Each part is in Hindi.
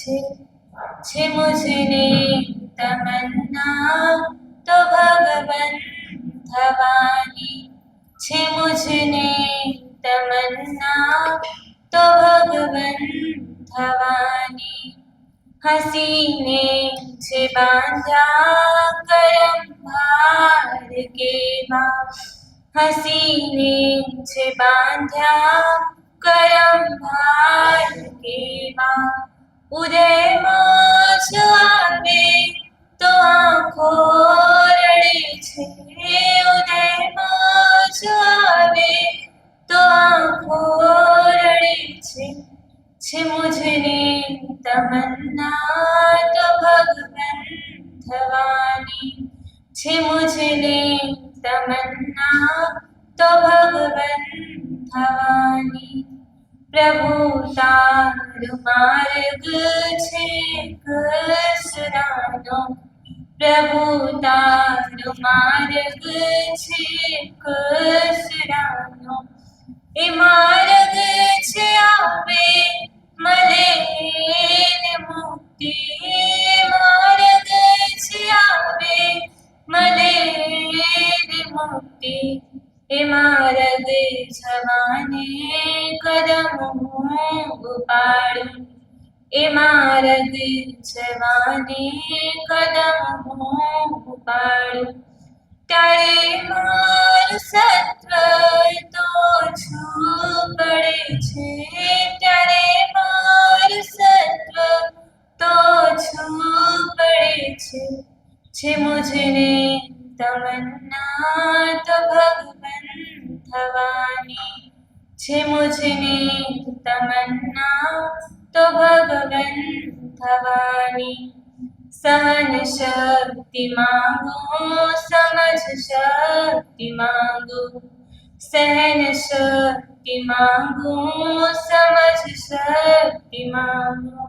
छे मुझने तमन्ना तो भगवन भवानी। छे मुझने तमन्ना तो भगवन भवानी। हसीने छे बांधा करम भार केवा। हसीने छे बांधा करम भार केवा। उदय माछ आवे तो आँखो रड़े छे। उदय माछ आवे तो आँखो रड़े छे मुझने तमन्ना तो भगवन भवानी। छे मुझने तमन्ना तो भगवन भवानी। प्रभु तारो मार्ग छेक सुरानो। प्रभु तारो मार्ग छेक सुरानो। ए मार्ग छे आवे मले ने मुक्ति। मार्ग छे आवे मले ने मुक्ति। ए मार्ग जवाने कदम उपाड़ू। ए मार्ग जवाने कदम उपाड़ू। त्यारे मार सत्व तो छू पड़े छे। त्यारे मार सत्व तो छू पड़े छे मुझने तमन्ना तो भगवन भवानी। छे मुझने तमन्ना तो भगवन भवानी। सहन शक्ति मांगो समझ शक्ति मांगो। सहन शक्ति मांगो समझ शक्ति मांगो।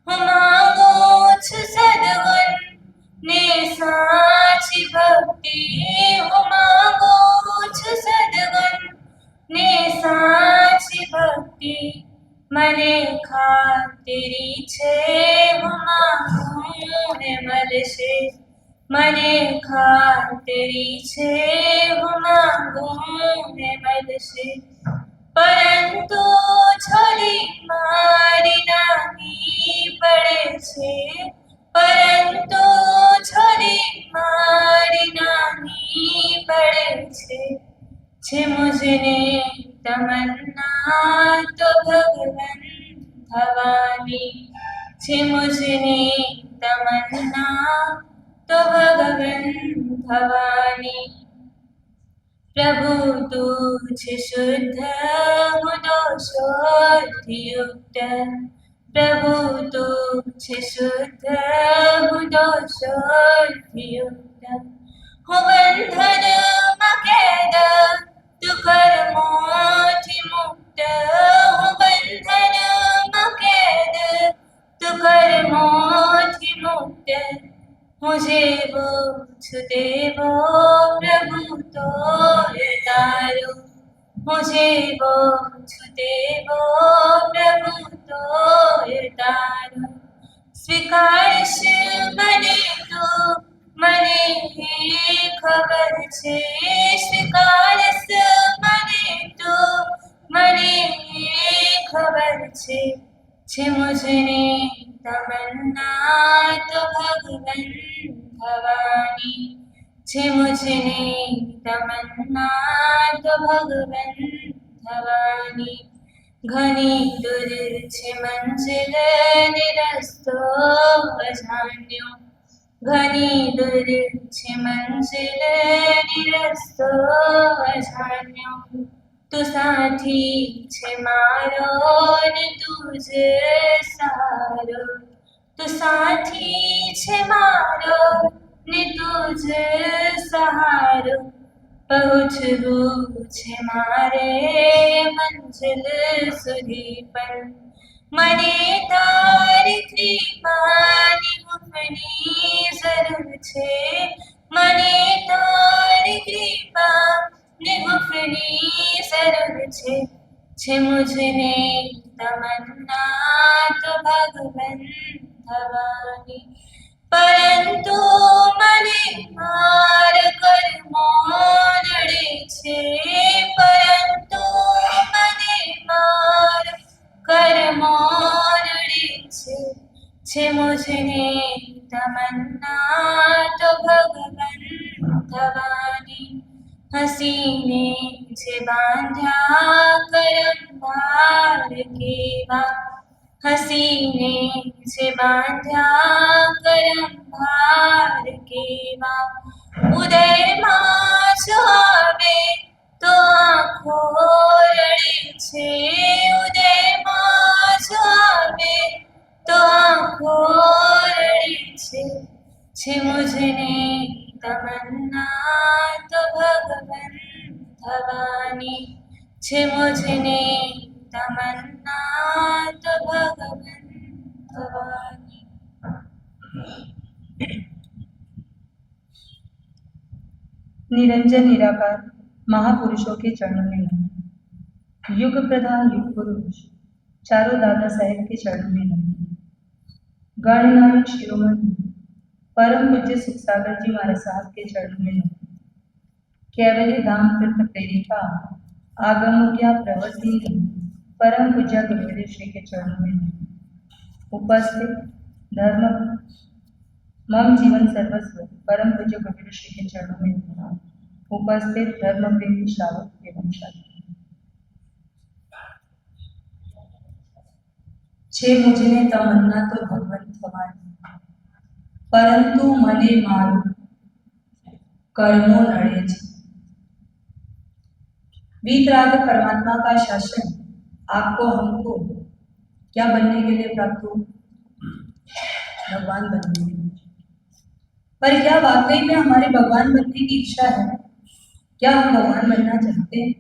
मांगो छु सद्गुण ने साची भक्ति। मांगो छु सद्गुण ने साची भक्ति। मने खातिरी छे मांगू ने मलशे। मने खातिरी छे मांगू ने मलशे। परंतु छोरी मारी नानी पड़े छे। परंतु छोरी मारी नानी पड़े छे मुझने तमन्ना तो भगवन भवानी। छे मुझने तमन्ना तो भगवन भवानी। प्रभु तुझ शुद्ध हूँ दोषोर्युक्त। प्रभु तुझ शुद्ध हूँ दोषोर्युक्त। हूँ बंधन मकैद तू कर मोथी मुक्त। हूँ बंधन मकैद तू कर मोथी मुक्त। मुझे वो छुदेवो प्रभु तो तारो। मुझे वो छुदेवो प्रभु तो तारो। स्वीकारश मने तो मने ही खबर छे। स्वीकारश मने तो मने ही खबर छे मुझने तमन्ना तो भगवन भवानी। छे मुझने तमन्ना तो भगवन भवानी। घनी दूर छे मंजिल निरस्तो अजाण्यो। घनी दूर छे मंजिल निरस्तो अजाण्यो। तू साथी छे मारो ने तुझे सहारो। तू साथी छे मारो ने तुझे सहारो। पहुँचવું છે મારે મંજિલ સુધી પણ મને તારી કૃપાની ઘણી જરૂર છે. મને તારી કૃપાની ઘણી જરૂર છે મુझने तमन्ना તો ભગવન થવાની. પરંતુ મને માર કર્મો નડે છે, પરંતુ મને માર કર્મો નડે છે મુझने तमन्ना तो भगवन थવાની. હસીને છે બાંધ્યા કરમ ભાર કેવા, હસીને છે બાંધ્યા કરમ ભાર કેવા. ઉદયમાં જો આવે તો આંખો રડે છે, ઉદયમાં જો આવે તો આંખો રડે છે મુझने तमन्ना तो भगवन थવાની. છે મુझने तमन्ना तो भगवन थવાની. निरंजन निराकार महापुरुषों के चरणों में नमन. युग प्रधान युग पुरुष चारों दादा साहेब के चरणों में नमन. गणनायक शिरोमणि परम पूज्य सुख सागर जी महाराज साहब के चरणों में नमन. केवली धाम तीर्थ प्रेरिका आगमोग्या प्रवर्तिनी परम पूज्य गुरुदेव श्री के चरणों में नमन. उपस्थित धर्म मम जीवन सर्वस्व परम पूज्य गुरुदेव श्री के चरणों में नमन. उपस्थित धर्म प्रेमी श्रावक एवं श्रावक. छे मुझने तमन्ना तो भगवन थવાની, परंतु मने मारू कर्मों नड़े छे. वीतराग परमात्मा का शासन आपको हमको क्या बनने के लिए प्राप्त हो? भगवान बनने के लिए. पर क्या वाकई में हमारे भगवान बनने की इच्छा है? क्या हम भगवान बनना चाहते हैं?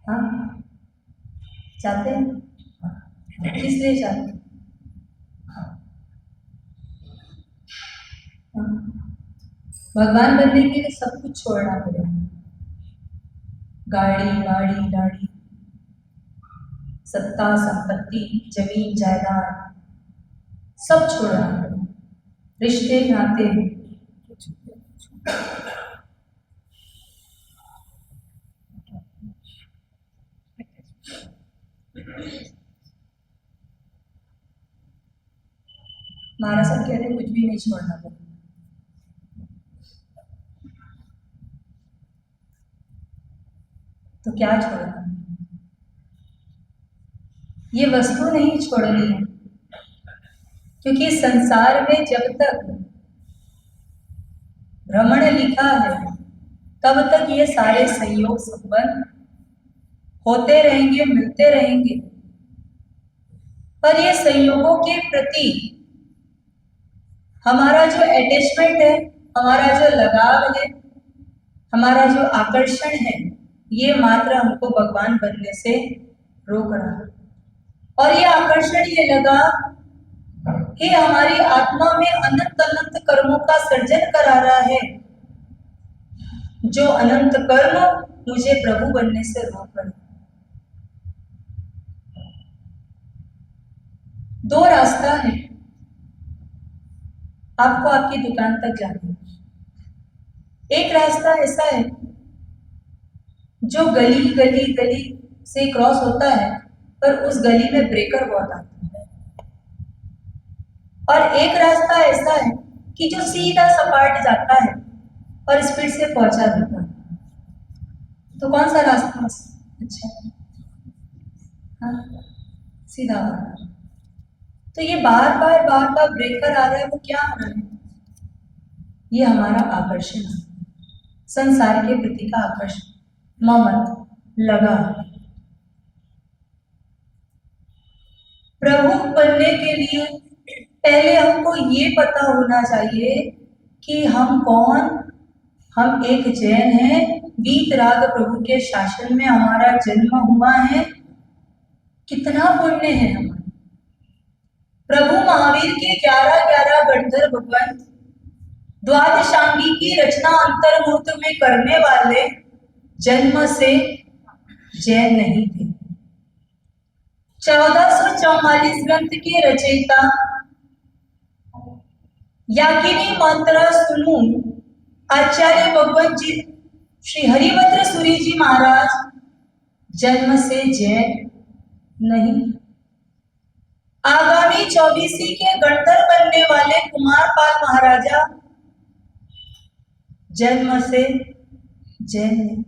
हाँ, चाहते हैं. किस लिए चाहते हैं? भगवान बनने के लिए सब कुछ छोड़ना पड़ेगा. गाड़ी वाड़ी लाड़ी, सत्ता संपत्ति जमीन जायदाद सब छोड़ना पड़ेगा. रिश्ते नाते महाराज साहब कह रहे कुछ भी नहीं छोड़ना पड़ेगा. तो क्या छोड़ना? ये वस्तु नहीं छोड़नी है, क्योंकि संसार में जब तक भ्रमण लिखा है तब तक ये सारे संयोग संबंध होते रहेंगे, मिलते रहेंगे. पर ये संयोगों के प्रति हमारा जो अटैचमेंट है, हमारा जो लगाव है, हमारा जो आकर्षण है, ये मात्र हमको भगवान बनने से रोक रहा है. और ये आकर्षण, ये लगाव, ये हमारी आत्मा में अनंत अनंत कर्मों का सर्जन करा रहा है. जो अनंत कर्म मुझे प्रभु बनने से रोक रहे. दो रास्ता है आपको आपकी दुकान तक जाने. एक रास्ता ऐसा है जो गली गली गली से क्रॉस होता है, पर उस गली में ब्रेकर बहुत आते हैं. और एक रास्ता ऐसा है कि जो सीधा सपाट जाता है और स्पीड से पहुंचा देता है. तो कौन सा रास्ता अच्छा है? हाँ, सीधा वाला. तो ये बार बार ब्रेकर आ रहा है, वो क्या हो रहा है? ये हमारा आकर्षण है, संसार के प्रति का आकर्षण, ममत, लगा. प्रभु बनने के लिए पहले हमको ये पता होना चाहिए कि हम कौन. हम एक जैन हैं, वीतराग प्रभु के शासन में हमारा जन्म हुआ है. कितना पुण्य है हमारा. प्रभु महावीर के 11 गणधर भगवान द्वादशांगी की रचना अंतर्मुहूर्त में करने वाले जन्म से जैन नहीं थे. 1444 ग्रंथ के रचयिता याकिनी मंत्र सुनु आचार्य भगवत जी श्री हरिभद्र सूरी जी महाराज जन्म से जैन नहीं, आगामी 24 के गणधर बनने वाले कुमारपाल महाराजा जन्म से जैन नहीं।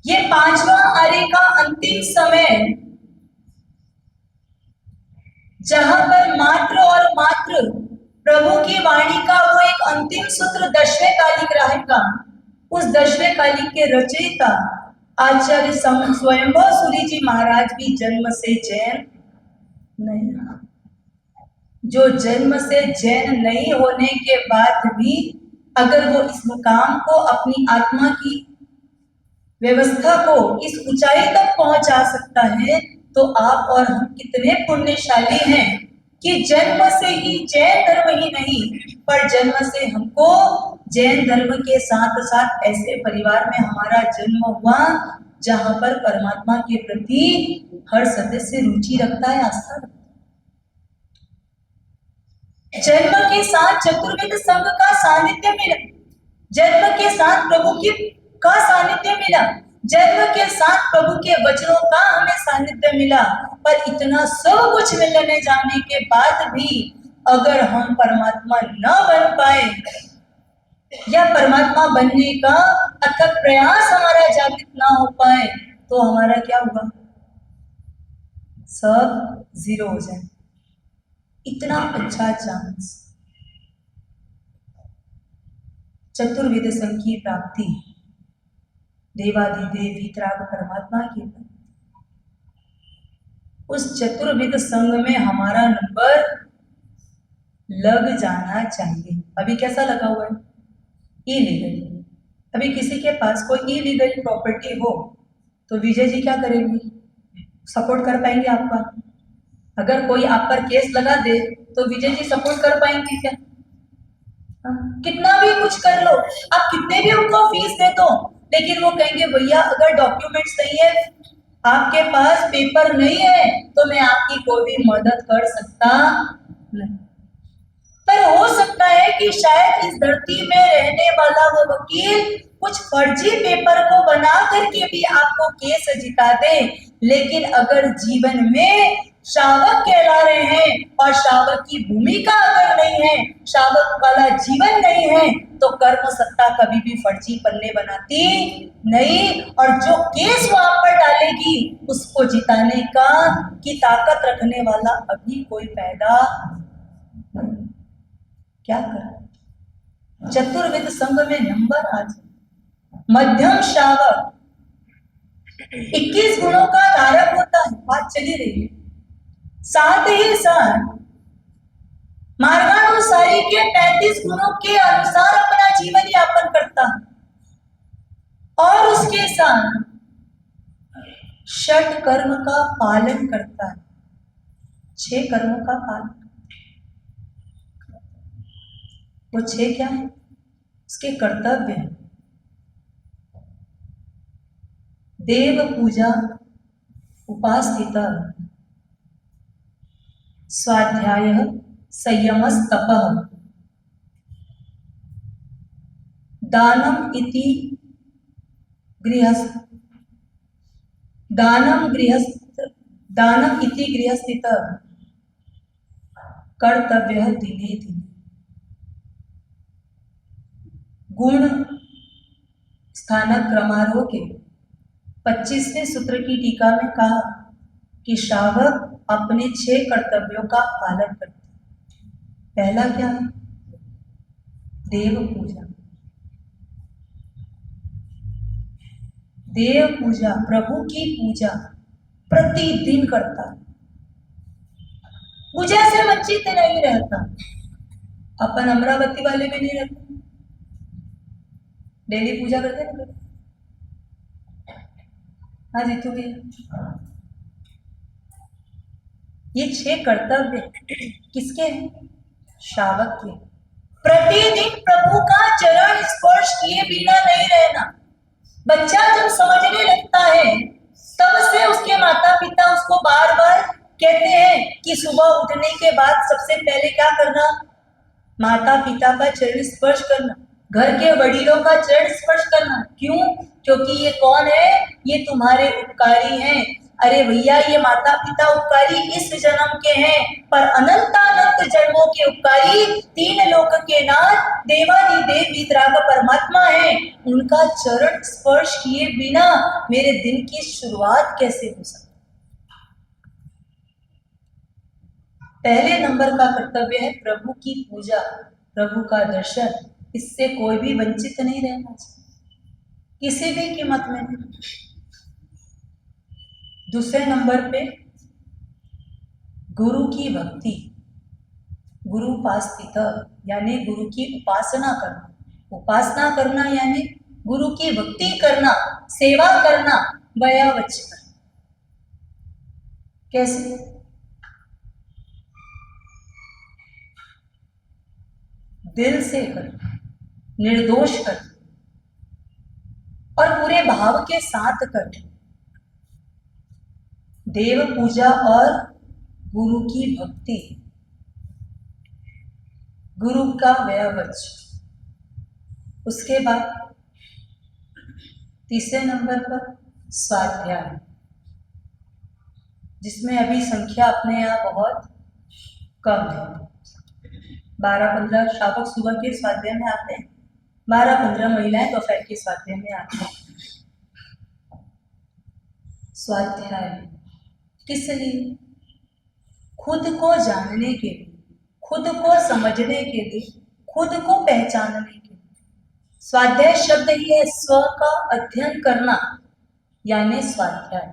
ये पांचवा आर्य का अंतिम समय जहां पर मात्र और मात्र प्रभु की वाणी का वो एक अंतिम सूत्र 10वें कालिक रहेगा। उस 10वें कालिक के रचयिता आचार्य स्वयंभव सूरी जी महाराज भी जन्म से जैन नहीं। जो जन्म से जैन नहीं होने के बाद भी अगर वो इस मुकाम को अपनी आत्मा की व्यवस्था को इस ऊंचाई तक पहुंचा सकता है, तो आप और हम कितने पुण्यशाली हैं कि जन्म से ही जैन धर्म ही नहीं, पर जन्म से हमको जैन धर्म के साथ साथ ऐसे परिवार में हमारा जन्म हुआ जहां पर परमात्मा के प्रति हर सदस्य रुचि रखता है, आस्था रखता है। जन्म के साथ चतुर्वेद संघ का सानिध्य मिला, जन्म के साथ प्रभु की का सानिध्य मिला, जन्म के साथ प्रभु के वचनों का हमें सानिध्य मिला। पर इतना सब कुछ मिलने जाने के बाद भी अगर हम परमात्मा न बन पाए या परमात्मा बनने का अथक प्रयास हमारा जागृत ना हो पाए, तो हमारा क्या हुआ? सब जीरो हो जाए। इतना अच्छा चांस चतुर्वेद संघ की प्राप्ति, देवाधिदेव वीतराग परमात्मा की, उस चतुर्वेद संघ में हमारा नंबर लग जाना चाहिए। अभी कैसा लगा हुआ है? इलीगल। अभी किसी के पास कोई इलीगल प्रॉपर्टी हो तो विजय जी क्या करेंगे? सपोर्ट कर पाएंगे आपका? अगर कोई आप पर केस लगा दे तो विजय जी सपोर्ट कर पाएंगे क्या? कितना भी कुछ कर लो, आप कितने भी उनको फीस दे दो, लेकिन वो कहेंगे भैया अगर डॉक्यूमेंट्स नहीं है, आपके पास पेपर नहीं है, तो मैं आपकी कोई भी मदद कर सकता नहीं। पर हो सकता है कि शायद इस धरती में रहने वाला वो वकील कुछ फर्जी पेपर को बना करके भी आपको केस जिता दे, लेकिन अगर जीवन में शावक कहला रहे हैं और शावक की भूमिका अगर नहीं है, शावक वाला जीवन नहीं है, तो कर्म सत्ता कभी भी फर्जी पन्ने बनाती नहीं। और जो केस वहां पर डालेगी उसको जिताने का की ताकत रखने वाला अभी कोई पैदा नहीं। क्या कर? चतुर्वेद संघ में नंबर आज मध्यम शावक 21 गुणों का धारक होता है, बात चली रही है। साथ ही साथ मार्गानुसारी के 35 गुणों के अनुसार अपना जीवन यापन करता है और उसके साथ षट कर्म का पालन करता है, 6 कर्मों का पालन। वो 6 क्या है? उसके कर्तव्य है। देव पूजा, उपास्थित, स्वाध्याय, संयमस्तपः, दानम इति गृहस्थ, दानम इति गृहस्थित कर्तव्य दिने दिने। गुण स्थानक क्रमारोह के 25वें सूत्र की टीका में कहा कि शावक अपने 6 कर्तव्यों का पालन करते। पहला क्या है? देव पूजा। देव पूजा, प्रभु की पूजा प्रतिदिन करता, पूजा से वंचित नहीं रहता। अपन अमरावती वाले भी नहीं रहते, डेली पूजा करते ना। हाँ जीतू भैया, ये 6 कर्तव्य किसके हैं? शावक के। प्रतिदिन प्रभु का चरण स्पर्श किए बिना नहीं रहना। बच्चा जब समझने लगता है तब से उसके माता पिता उसको बार बार कहते हैं कि सुबह उठने के बाद सबसे पहले क्या करना, माता पिता का चरण स्पर्श करना, घर के वडीलों का चरण स्पर्श करना। क्यों? क्योंकि ये कौन है, ये तुम्हारे उपकारी हैं। अरे भैया, ये माता पिता उपकारी इस जन्म के हैं, पर अनंतानंत जन्मों के उपकारी तीन लोक के नाथ देवाधिदेव वीतराग परमात्मा हैं। उनका चरण स्पर्श किए बिना मेरे दिन की शुरुआत कैसे हो सकती। पहले नंबर का कर्तव्य है प्रभु की पूजा, प्रभु का दर्शन। इससे कोई भी वंचित नहीं रहना चाहिए, किसी भी कीमत में नहीं। दूसरे नंबर पे गुरु की भक्ति, गुरु उपास्थिता यानी गुरु की उपासना करना। उपासना करना यानी गुरु की भक्ति करना, सेवा करना, वयावच करना। कैसे? दिल से करना, निर्दोष करना और पूरे भाव के साथ करना। देव पूजा और गुरु की भक्ति, गुरु का वयावच। उसके बाद तीसरे नंबर पर स्वाध्याय, जिसमें अभी संख्या अपने यहाँ बहुत कम है। 12-15 शावक सुबह के स्वाध्याय में आते हैं, 12-15 महिलाएं दोपहर के स्वाध्याय में आती हैं। स्वाध्याय किस लिए? खुद को जानने के लिए, खुद को समझने के लिए, खुद को पहचानने के लिए। स्वाध्याय शब्द ही है स्व का अध्ययन करना, यानी स्वाध्याय।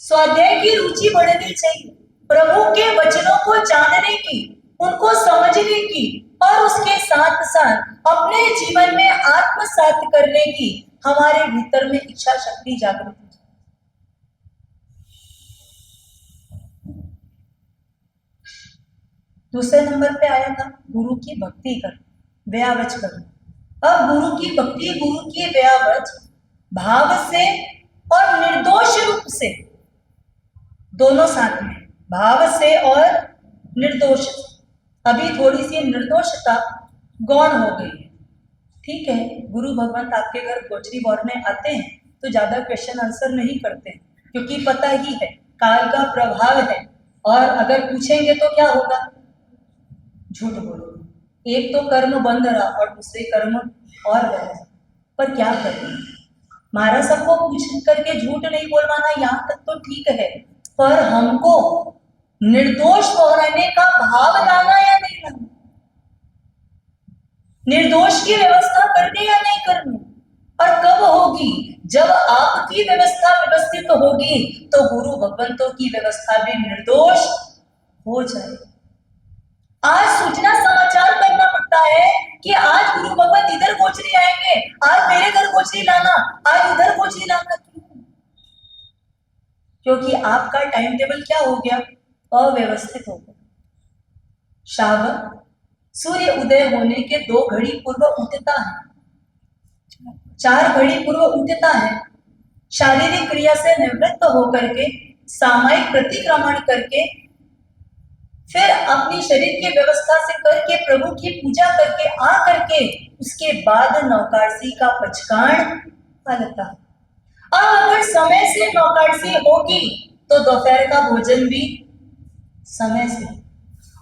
स्वाध्याय की रुचि बढ़नी चाहिए, प्रभु के वचनों को जानने की, उनको समझने की और उसके साथ साथ अपने जीवन में आत्मसात करने की हमारे भीतर में इच्छा शक्ति जागृत हो। दूसरे नंबर पे आया था गुरु की भक्ति करना, व्यावच करना। अब गुरु की भक्ति, गुरु की व्यावच भाव से और निर्दोष रूप से, दोनों साथ में, भाव से और निर्दोष। अभी थोड़ी सी निर्दोषता गौण हो गई है, ठीक है। गुरु भगवंत आपके घर गोचरी बोलने आते हैं तो ज्यादा क्वेश्चन आंसर नहीं करते हैं, क्योंकि पता ही है काल का प्रभाव है। और अगर पूछेंगे तो क्या होगा? झूठ बोलोगे। एक तो कर्म बंद रहा और दूसरे कर्म और रहे, पर क्या करें? महाराज सबको पूछ करके झूठ नहीं बोलवाना, यहाँ तक तो ठीक है, पर हमको निर्दोष होने का भाव लाना या नहीं लाना, निर्दोष की व्यवस्था करनी या नहीं करनी। और कब होगी? जब आपकी व्यवस्था व्यवस्थित होगी तो गुरु भगवंतों की व्यवस्था भी निर्दोष हो जाए। आज सूचना समाचार करना पड़ता है कि आज गुरु भगवंत इधर गोचरी आएंगे, आज मेरे घर गोचरी लाना, आज उधर गोचरी लाना। क्योंकि आपका टाइम टेबल क्या हो गया? अव्यवस्थित हो गया। श्रावण सूर्य उदय होने के 2 घड़ी पूर्व उठता है, 4 घड़ी पूर्व उठता है, शारीरिक क्रिया से निवृत्त होकर के सामायिक प्रतिक्रमण करके फिर अपनी शरीर की व्यवस्था से करके प्रभु की पूजा करके आ करके उसके बाद नौकाड़सी का पचकाण फलता। अब अगर समय से नौकाड़सी होगी तो दोपहर का भोजन भी समय से,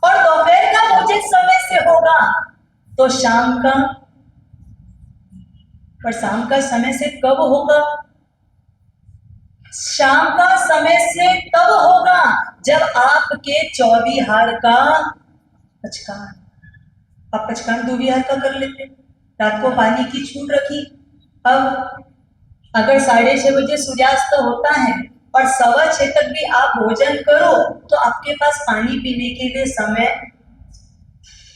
और दोपहर का भोजन समय से होगा तो शाम का, पर शाम का समय से कब होगा? शाम का समय से तब होगा जब आपके 24 हार का पचकान। आप पचकान 2 विहार का कर लेते, रात को पानी की छूट रखी। अब अगर 6:30 बजे सूर्यास्त होता है और 6:15 तक भी आप भोजन करो तो आपके पास पानी पीने के लिए समय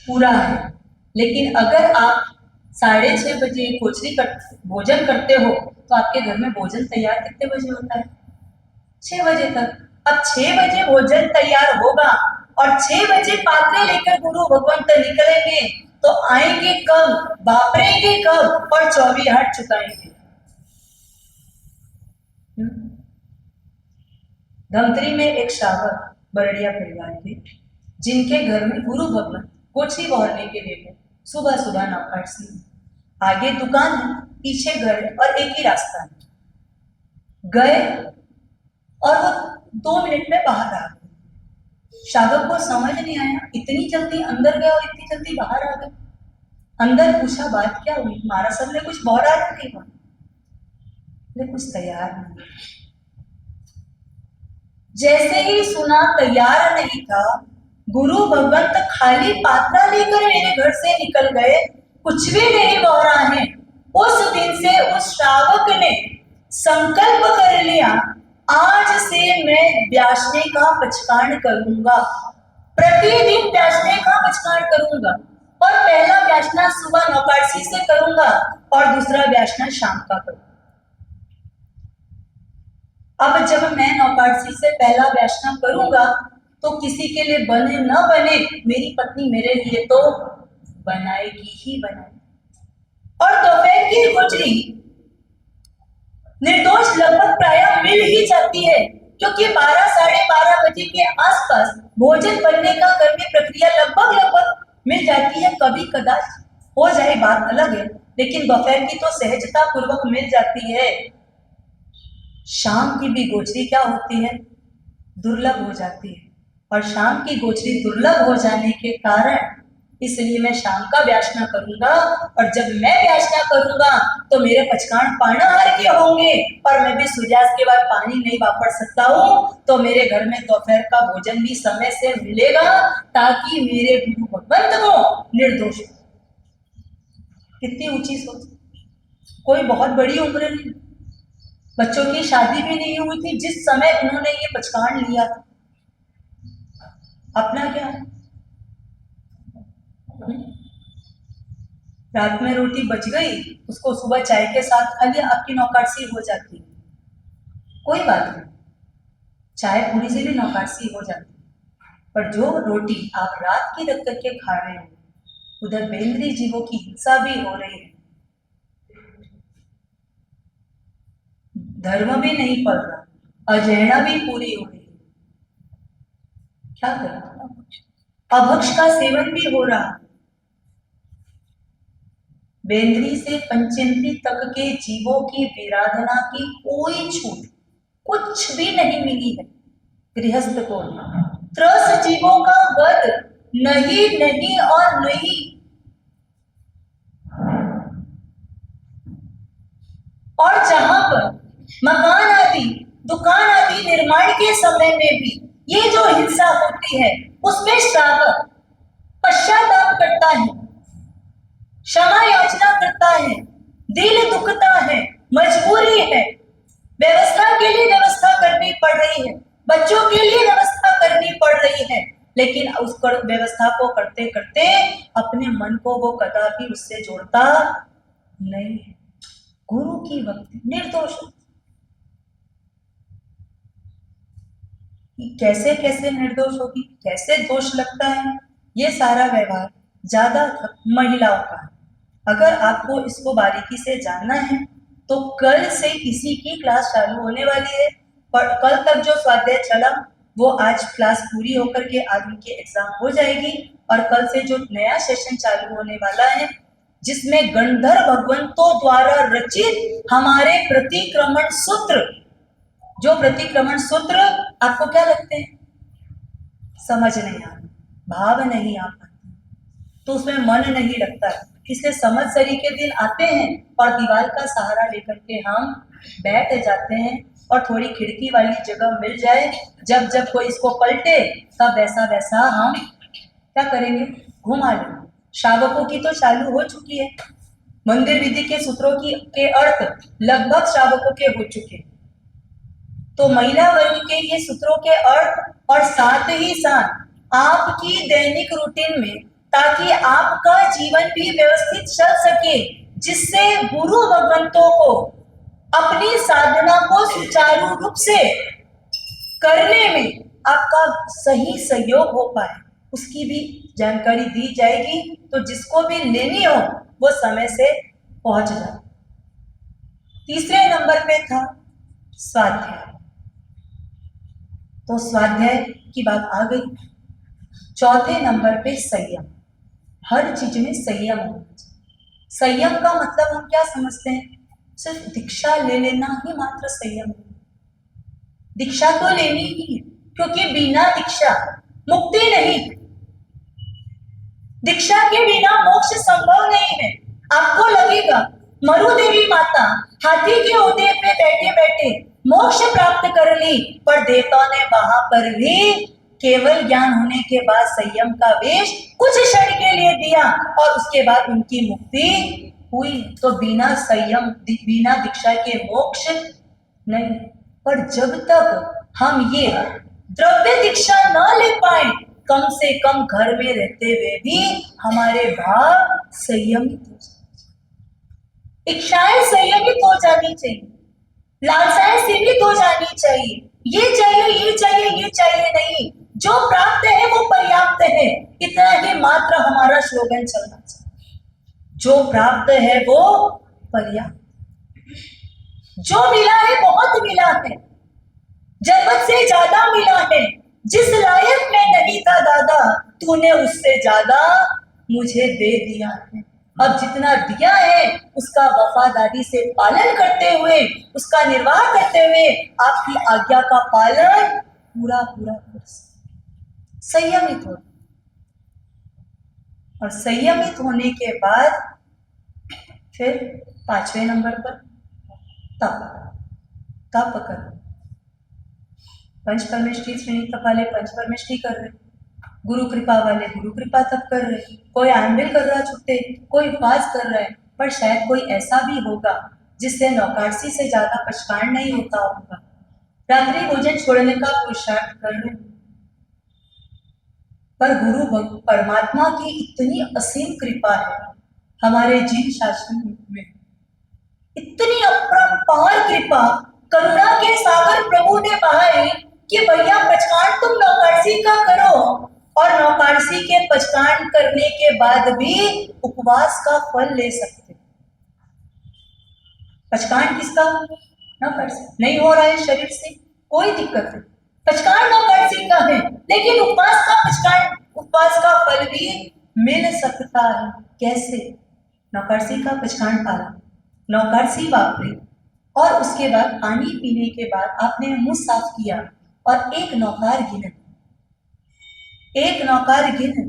पूरा है। लेकिन अगर आप 6:30 बजे गोचरी भोजन करते हो तो आपके घर में भोजन तैयार कितने बजे होता है? 6 बजे तक। अब 6 बजे भोजन तैयार होगा और 6 बजे पात्रे लेकर गुरु भगवंत निकलेंगे तो आएंगे कब, बापरेंगे कब और 24 हाट चुकाएंगे। धमतरी में एक श्रावक बरड़िया परिवार के, जिनके घर में गुरु भगवान कोठरी बहारने के लिए गए। सुबह सुबह नौकाट सी, आगे दुकान है, पीछे घर है और एक ही रास्ता है। गए और वो 2 मिनट में बाहर आ गए। श्रावक को समझ नहीं आया, इतनी जल्दी अंदर गए और इतनी जल्दी बाहर आ गए। अंदर पूछा बात क्या हुई, महाराज साहब ने कुछ बहराया नहीं, कुछ तैयार नहीं। जैसे ही सुना तैयार नहीं था, गुरु भगवंत खाली पात्रा लेकर मेरे घर से निकल गए, कुछ भी नहीं बहरा है। उस दिन से उस श्रावक ने संकल्प कर लिया, आज से मैं ब्यासने का पचकान करूंगा, प्रतिदिन ब्यासने का पचकान करूंगा। और पहला ब्यासना सुबह नौकाटसी से करूंगा और दूसरा ब्यासना शाम का करूंगा। अब जब मैं नौकाटसी से पहला ब्यासना करूंगा तो किसी के लिए बने न बने, मेरी पत्नी मेरे लिए तो बनाएगी ही बनाएगी। और दोपहर की गोचरी निर्दोष लगभग प्राय मिल ही जाती है, क्योंकि 12 साढ़े 12 बजे के आसपास भोजन बनने का घर में प्रक्रिया लगभग मिल जाती है। कभी कदाच हो जाए बात अलग है, लेकिन दोपहर की तो सहजता पूर्वक मिल जाती है। शाम की भी गोचरी क्या होती है, दुर्लभ हो जाती है। और शाम की गोचरी दुर्लभ हो जाने के कारण इसलिए मैं शाम का ब्यासना करूंगा। और जब मैं ब्यासना करूंगा तो मेरे पचकान पानाहार के होंगे और मैं भी सूर्यास्त के बाद पानी नहीं वापस सकता हूँ, तो मेरे घर में दोपहर का भोजन भी समय से मिलेगा, ताकि मेरे गुरु भगवंत को निर्दोष। कितनी ऊंची सोच, कोई बहुत बड़ी उम्र नहीं, बच्चों की शादी भी नहीं हुई थी जिस समय उन्होंने ये पचकान लिया था। अपना क्या, रात में रोटी बच गई, उसको सुबह चाय के साथ खा लिया, आपकी नौकाटसी हो जाती है, कोई बात नहीं, चाय पूरी से भी नौकाटसी हो जाती है। पर जो रोटी आप रात की रख करके खा रहे हो, उधर बेंद्री जीवों की हिंसा भी हो रही है, धर्म भी नहीं पड़ रहा, अजैना भी पूरी हो रही है, क्या करें? अभक्ष का सेवन भी हो रहा। बेंद्री से पंचेंद्री तक के जीवों की विराधना की कोई छूट कुछ भी नहीं मिली है गृहस्थ को। त्रस जीवों का वध नहीं नहीं और नहीं। और जहां पर मकान आदि दुकान आदि निर्माण के समय में भी ये जो हिंसा होती है, उसमें श्रावक पश्चाताप करता है, क्षमा याचना करता है, दिल दुखता है, मजबूरी है, व्यवस्था के लिए व्यवस्था करनी पड़ रही है, बच्चों के लिए व्यवस्था करनी पड़ रही है, लेकिन उस व्यवस्था को करते करते अपने मन को वो कदापि उससे जोड़ता नहीं है। गुरु की भक्ति निर्दोष, कैसे कैसे निर्दोष होगी, कैसे दोष लगता है, ये सारा व्यवहार ज्यादातर महिलाओं का है। अगर आपको इसको बारीकी से जानना है तो कल से इसी की क्लास चालू होने वाली है, और कल तक जो स्वाध्याय चला वो आज क्लास पूरी होकर के आज उनकी एग्जाम हो जाएगी। और कल से जो नया सेशन चालू होने वाला है, जिसमें गंधर्व भगवंतों द्वारा रचित हमारे प्रतिक्रमण सूत्र, जो प्रतिक्रमण सूत्र आपको क्या लगते हैं, समझ नहीं आता, भाव नहीं आ पाते, तो उसमें मन नहीं लगता, इसलिए संवत्सरी के दिन आते हैं और दीवार का सहारा लेकर के हम बैठ जाते हैं, और थोड़ी खिड़की वाली जगह मिल जाए, जब जब कोई इसको पलटे तब वैसा वैसा हम क्या करेंगे, घुमा लेंगे। श्रावकों की तो चालू हो चुकी है, मंदिर विधि के सूत्रों के अर्थ लगभग श्रावकों के हो चुके, तो महिला वर्ग के ये सूत्रों के अर्थ और साथ ही साथ आपकी दैनिक रूटीन में, ताकि आपका जीवन भी व्यवस्थित चल सके, जिससे गुरु भगवंतों को अपनी साधना को सुचारू रूप से करने में आपका सही सहयोग हो पाए, उसकी भी जानकारी दी जाएगी। तो जिसको भी लेनी हो वो समय से पहुंच जाए। तीसरे नंबर पे था स्वाध्याय। तो स्वाध्याय की बात आ गई। चौथे नंबर पे संयम। हर चीज में संयम होना चाहिए। संयम का मतलब हम क्या समझते हैं? सिर्फ दीक्षा ले लेना ही मात्र संयम है। दीक्षा तो लेनी ही है, क्योंकि बिना दीक्षा मुक्ति नहीं। दीक्षा के बिना मोक्ष संभव नहीं है। आपको लगेगा मरुदेवी माता हाथी के उदय पे बैठे बैठे मोक्ष प्राप्त कर ली, पर देवताओं ने वहां पर भी केवल ज्ञान होने के बाद संयम का वेश कुछ क्षण के लिए दिया और उसके बाद उनकी मुक्ति हुई। तो बिना संयम, बिना दीक्षा के मोक्ष नहीं। पर जब तक हम ये द्रव्य दीक्षा न ले पाए, कम से कम घर में रहते हुए भी हमारे भाव संयमित हो जाए, इच्छाएं संयमित हो जानी चाहिए, लालसाएं सीमित हो जानी चाहिए। ये चाहिए, ये चाहिए, ये चाहिए नहीं। जो प्राप्त है वो पर्याप्त है, इतना ही मात्र हमारा स्लोगन चलना चाहिए। जो प्राप्त है वो पर्याप्त। जो मिला है बहुत मिला है, जरूरत से ज्यादा मिला है। जिस लायक मैं नहीं था दादा, तूने उससे ज्यादा मुझे दे दिया है। अब जितना दिया है उसका वफादारी से पालन करते हुए, उसका निर्वाह करते हुए आपकी आज्ञा का पालन पूरा पूरा कर संयमित हो। और संयमित होने के बाद फिर 5वें नंबर पर तप करो। पंच परमेष्ठी श्रेणी तप वाले पंच परमेष्ठी कर रहे, गुरु कृपा वाले गुरु कृपा तप कर रहे, कोई आंबिल कर रहा छुट्टे, कोई उपवास कर रहा है। पर शायद कोई ऐसा भी होगा जिससे नौकाशी से ज्यादा पचकाण नहीं होता होगा, रात्रि भोजन छोड़ने का पुरुषार्थ कर रहे। पर गुरु परमात्मा की इतनी असीम कृपा है हमारे जीव शासन में, इतनी अपरंपार कृपा, करुणा के सागर प्रभु ने बहाए कि भैया पचकाण तुम नौकाशी का करो, और नौकाशी के पचकाण करने के बाद भी उपवास का फल ले सकते। पचकाण किसका? नौकाशी। नहीं हो रहा है शरीर से, कोई दिक्कत नहीं, पचकाण नौकाशी का है, लेकिन उपवास का फल भी मिल सकता है। कैसे? नौकाशी का पचकाण पाला, नौकाशी वापरे, और उसके बाद पानी पीने के बाद आपने मुंह साफ किया और एक नौकार गिने, एक नौकार गिने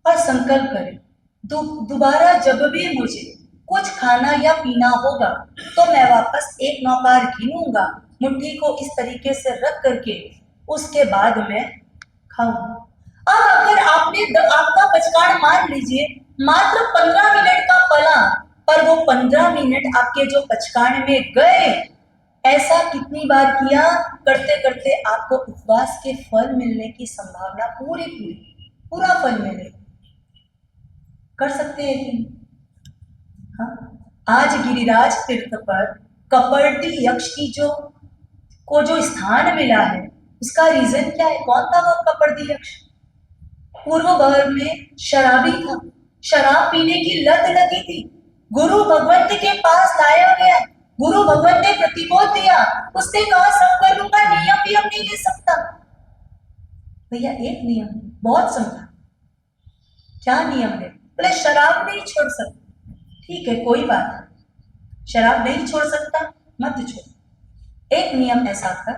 और संकल्प करे, दोबारा जब भी मुझे कुछ खाना या पीना होगा तो मैं वापस एक नौकार गिनूंगा, मुट्ठी को इस तरीके से रख करके, उसके बाद मैं खाऊंगा। अब अगर आपका पचकाण मान लीजिए मात्र 15 मिनट का पला, पर वो 15 मिनट आपके जो पचकाण में गए, ऐसा कितनी बार किया, करते करते आपको उपवास के फल मिलने की संभावना पूरा फल मिले। कर सकते हैं कि हाँ? आज गिरिराज तीर्थ पर कपड़ती यक्ष की जो स्थान मिला है, उसका रीजन क्या है? कौन था वो कपड़ती यक्ष? पूर्व भर में शराबी था, शराब पीने की लत लगी थी, गुरु भगवंत के पास लाया गया, गुरु भगवंत ने प्रतिबोध दिया, उसने कहा सब कर लूंगा, नियम नहीं ले सकता। भैया एक नियम, बहुत समझा, क्या नियम है? बोले शराब नहीं छोड़ सकता। ठीक है, कोई बात नहीं, शराब नहीं छोड़ सकता, मत छोड़। एक नियम ऐसा था,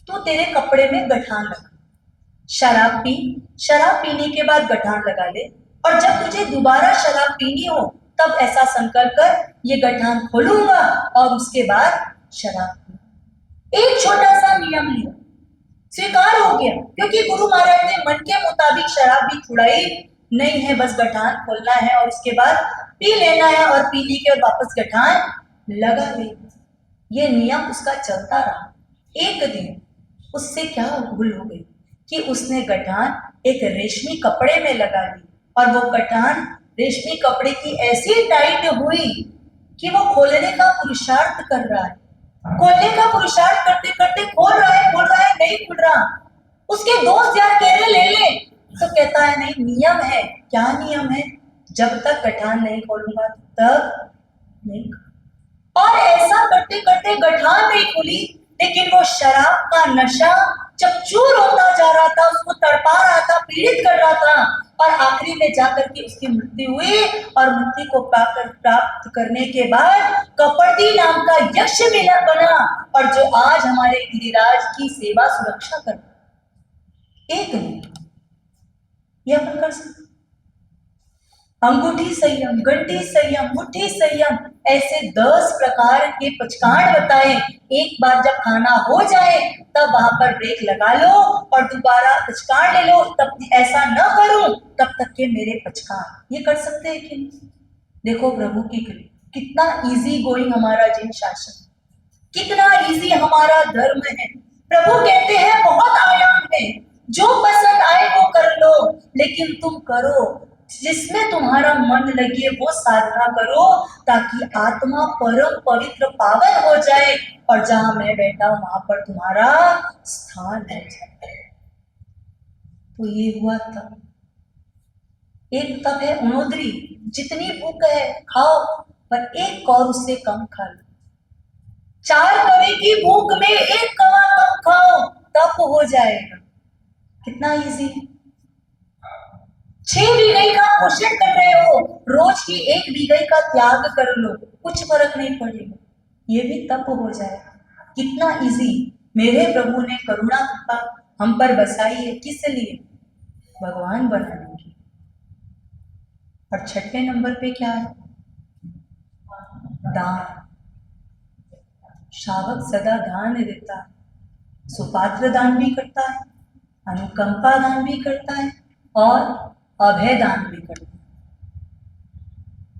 तू तेरे कपड़े में गठान लगा, शराब पीने के बाद गठान लगा ले, और जब तुझे दोबारा शराब पीनी हो तब ऐसा संकल्प कर, ये गठान खोलूंगा और उसके बाद शराब पी। एक छोटा सा नियम लिया, स्वीकार हो गया, क्योंकि गुरु महाराज ने मन के मुताबिक शराब भी छुड़ाई नहीं है, बस गठान खोलना है और उसके बाद पी लेना है, और पीने के बाद वापस गठान लगा देना। ये नियम उसका चलता रहा। एक दिन उससे क्या भूल हो गई कि उसने गठान एक रेशमी कपड़े में लगा ली, और वो गठान रेशमी कपड़े की ऐसी टाइट हुई कि वो खोलने का पुरुषार्थ कर रहा है, खोलने का पुरुषार्थ करते करते खोल रहा है, नहीं खुल रहा। उसके दोस्त यार कह रहे ले, तो कहता है नहीं, नियम है। क्या नियम है? जब तक गठान नहीं खोलूंगा तब नहीं। और ऐसा करते करते गठान नहीं खुली, लेकिन वो शराब का नशा चकचूर होता जा रहा था, उसको तड़पा रहा था, पीड़ित कर रहा था, और आखिरी में जाकर के उसकी मृत्यु हुई। और मृत्यु को प्राप्त करने के बाद कपड़ती नाम का यक्ष मिला बना, और जो आज हमारे गिरिराज की सेवा सुरक्षा करता। एक नहीं, यह अपन कर सकते। अंगूठी संयम, घंटी संयम, मुट्ठी संयम, ऐसे 10 प्रकार के पचकाण बताए। एक बार जब खाना हो जाए तब वहां पर ब्रेक लगा लो और दोबारा पचकाण ले लो। तब ऐसा न करूं तब तक के मेरे पचकाण। ये कर सकते हैं कि नहीं? देखो प्रभु की कृपा, कितना इजी गोइंग हमारा जिन शासन, कितना इजी हमारा धर्म है। प्रभु कहते हैं बहुत आयाम है, जो पसंद आए वो कर लो, लेकिन तुम करो जिसमें तुम्हारा मन लगे वो साधना करो, ताकि आत्मा परम पवित्र पावन हो जाए, और जहां मैं बैठा हूं वहां पर तुम्हारा स्थान है जाए। तो ये हुआ तप। एक तप है उणोदरी, जितनी भूख है खाओ, पर एक कौर उससे कम खा लो। 4 कवे की भूख में 1 कवा कम खाओ, तप हो जाएगा। कितना इजी। 6 बीघे का पोषण कर रहे हो, रोज की 1 बीघे का त्याग कर लो, कुछ फर्क नहीं पड़ेगा, ये भी तप हो जाएगा। कितना इजी। मेरे प्रभु ने करुणा कृपा हम पर बसाई है, किस लिए? भगवान बनाने की। और 6ठे नंबर पे क्या है? दान। शावक सदा दान देता है, सुपात्र दान भी करता है, अनुकंपा दान भी करता है, और अभय दान भी करता है।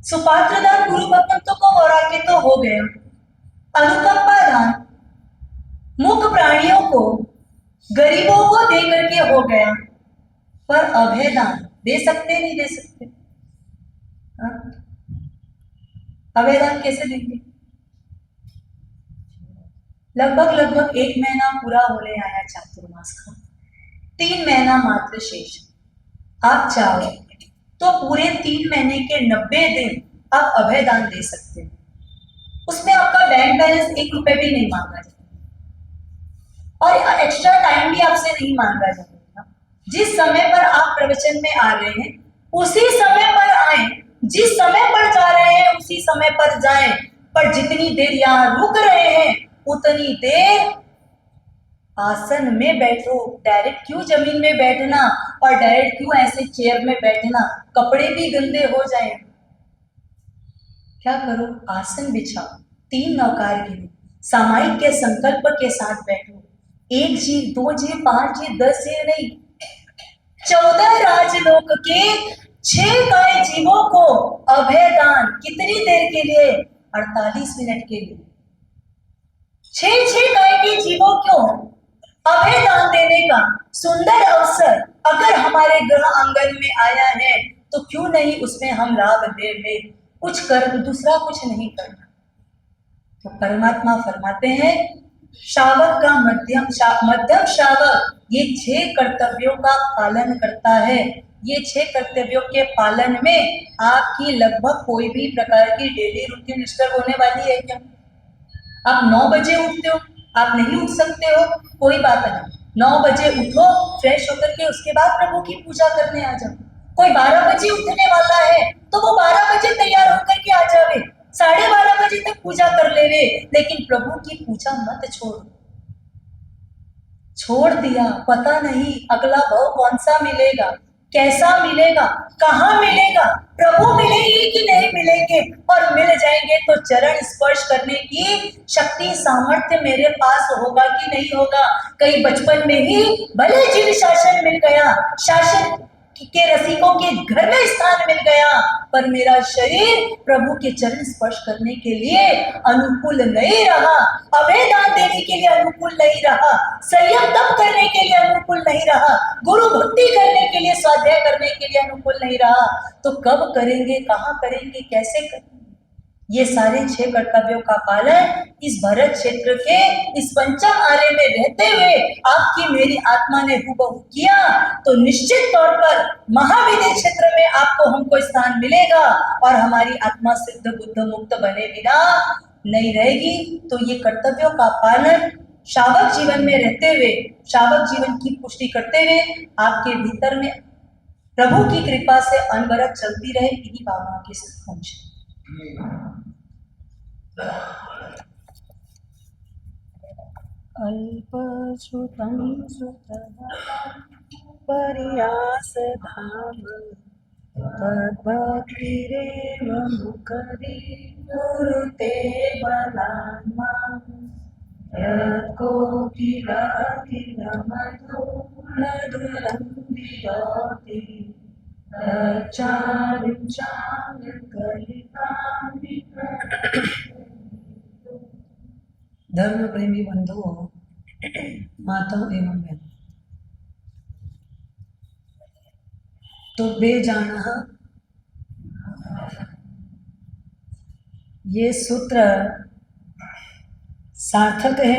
सुपात्र दान गुरु भक्तों को और आके तो हो गया। अनुकंपा दान मूक प्राणियों को, गरीबों को दे करके हो गया, पर अभय दान दे सकते नहीं दे सकते? अभय दान कैसे देंगे? लगभग 1 महीना पूरा होने आया चातुर्मास का, 3 महीना मात्र शेष। आप चाहो तो पूरे 3 महीने के 90 दिन आप अभय दान दे सकते हैं। उसमें आपका बैंक बैलेंस 1 रुपए भी नहीं मांगा जाएगा, और एक्स्ट्रा टाइम भी आपसे नहीं मांगा जाएगा। जिस समय पर आप प्रवचन में आ रहे हैं उसी समय पर आए, जिस समय पर जा रहे हैं उसी समय पर जाएं, पर जितनी देर यहाँ रुक रहे हैं उतनी देर आसन में बैठो। डायरेक्ट क्यों जमीन में बैठना, और डायरेक्ट क्यों ऐसे चेयर में बैठना? कपड़े भी गंदे हो जाए। क्या करो? आसन बिछाओ, 3 नौकार गिनो, सामायिक के संकल्प के साथ बैठो। 1 जीव, 2 जीव, 5 जीव, 10 जीव नहीं, 14 राजलोक के 6 काय जीवों को अभय दान। कितनी देर के लिए? 48 मिनट के लिए। 6 काय के जीवों को अभय दान देने का सुंदर अवसर अगर हमारे ग्रह आंगन में आया है तो क्यों नहीं उसमें हम लाभ ले ले। कुछ कर, दूसरा कुछ नहीं करना। तो परमात्मा फरमाते हैं शावक का मध्यम शावक ये 6 कर्तव्यों का पालन करता है। ये 6 कर्तव्यों के पालन में आपकी लगभग कोई भी प्रकार की डेली रूटीन डिस्टर्ब होने वाली है क्या? आप 9 बजे उठते हो, आप नहीं उठ सकते हो, कोई बात नहीं, 9 बजे उठो, फ्रेश होकर के उसके बाद प्रभु की पूजा करने आ जाओ। कोई 12 बजे उठने वाला है तो वो 12 बजे तैयार होकर के आ जावे, 12:30 बजे तक पूजा कर लेवे, लेकिन प्रभु की पूजा मत छोड़ दिया। पता नहीं अगला भाव कौन सा मिलेगा, कैसा मिलेगा, कहाँ मिलेगा, प्रभु मिलेंगे कि नहीं मिलेंगे, और मिल जाएंगे तो चरण स्पर्श करने की शक्ति सामर्थ्य मेरे पास होगा कि नहीं होगा। कई बचपन में ही भले जीव शासन मिल गया, शासन के रसिकों के घर में स्थान मिल गया, पर मेरा शरीर प्रभु के चरण स्पर्श करने के लिए अनुकूल नहीं रहा, अभय दान देने के लिए अनुकूल नहीं रहा, संयम तप करने के लिए अनुकूल नहीं रहा, गुरु भक्ति करने के लिए, स्वाध्याय करने के लिए अनुकूल नहीं रहा। तो कब करेंगे, कहाँ करेंगे, कैसे करेंगे? ये सारे 6 कर्तव्यों का पालन इस भरत क्षेत्र के इस पंचम आर्य में रहते हुए आपकी मेरी आत्मा ने हुबहू किया तो निश्चित तौर पर महाविनय क्षेत्र में आपको हमको स्थान मिलेगा, और हमारी आत्मा सिद्ध बुद्ध मुक्त बने बिना नहीं रहेगी। तो ये कर्तव्यों का पालन शावक जीवन में रहते हुए, शावक जीवन की पुष्टि करते हुए आपके भीतर में प्रभु की कृपा से अनवरत चलती रहे, इन्हीं भावनाओं के साथ पहुंचे। अल्पश्रुतं श्रुतवान् पर्यासधाम तद्भक्तिरेव मुखरी कुरुते बलान्मा यत्कोकिलमधु मधुरं विरोति धर्म प्रेमी बंधुओं, माताओं एवं बहनों, तो बेजाना ये सूत्र सार्थक है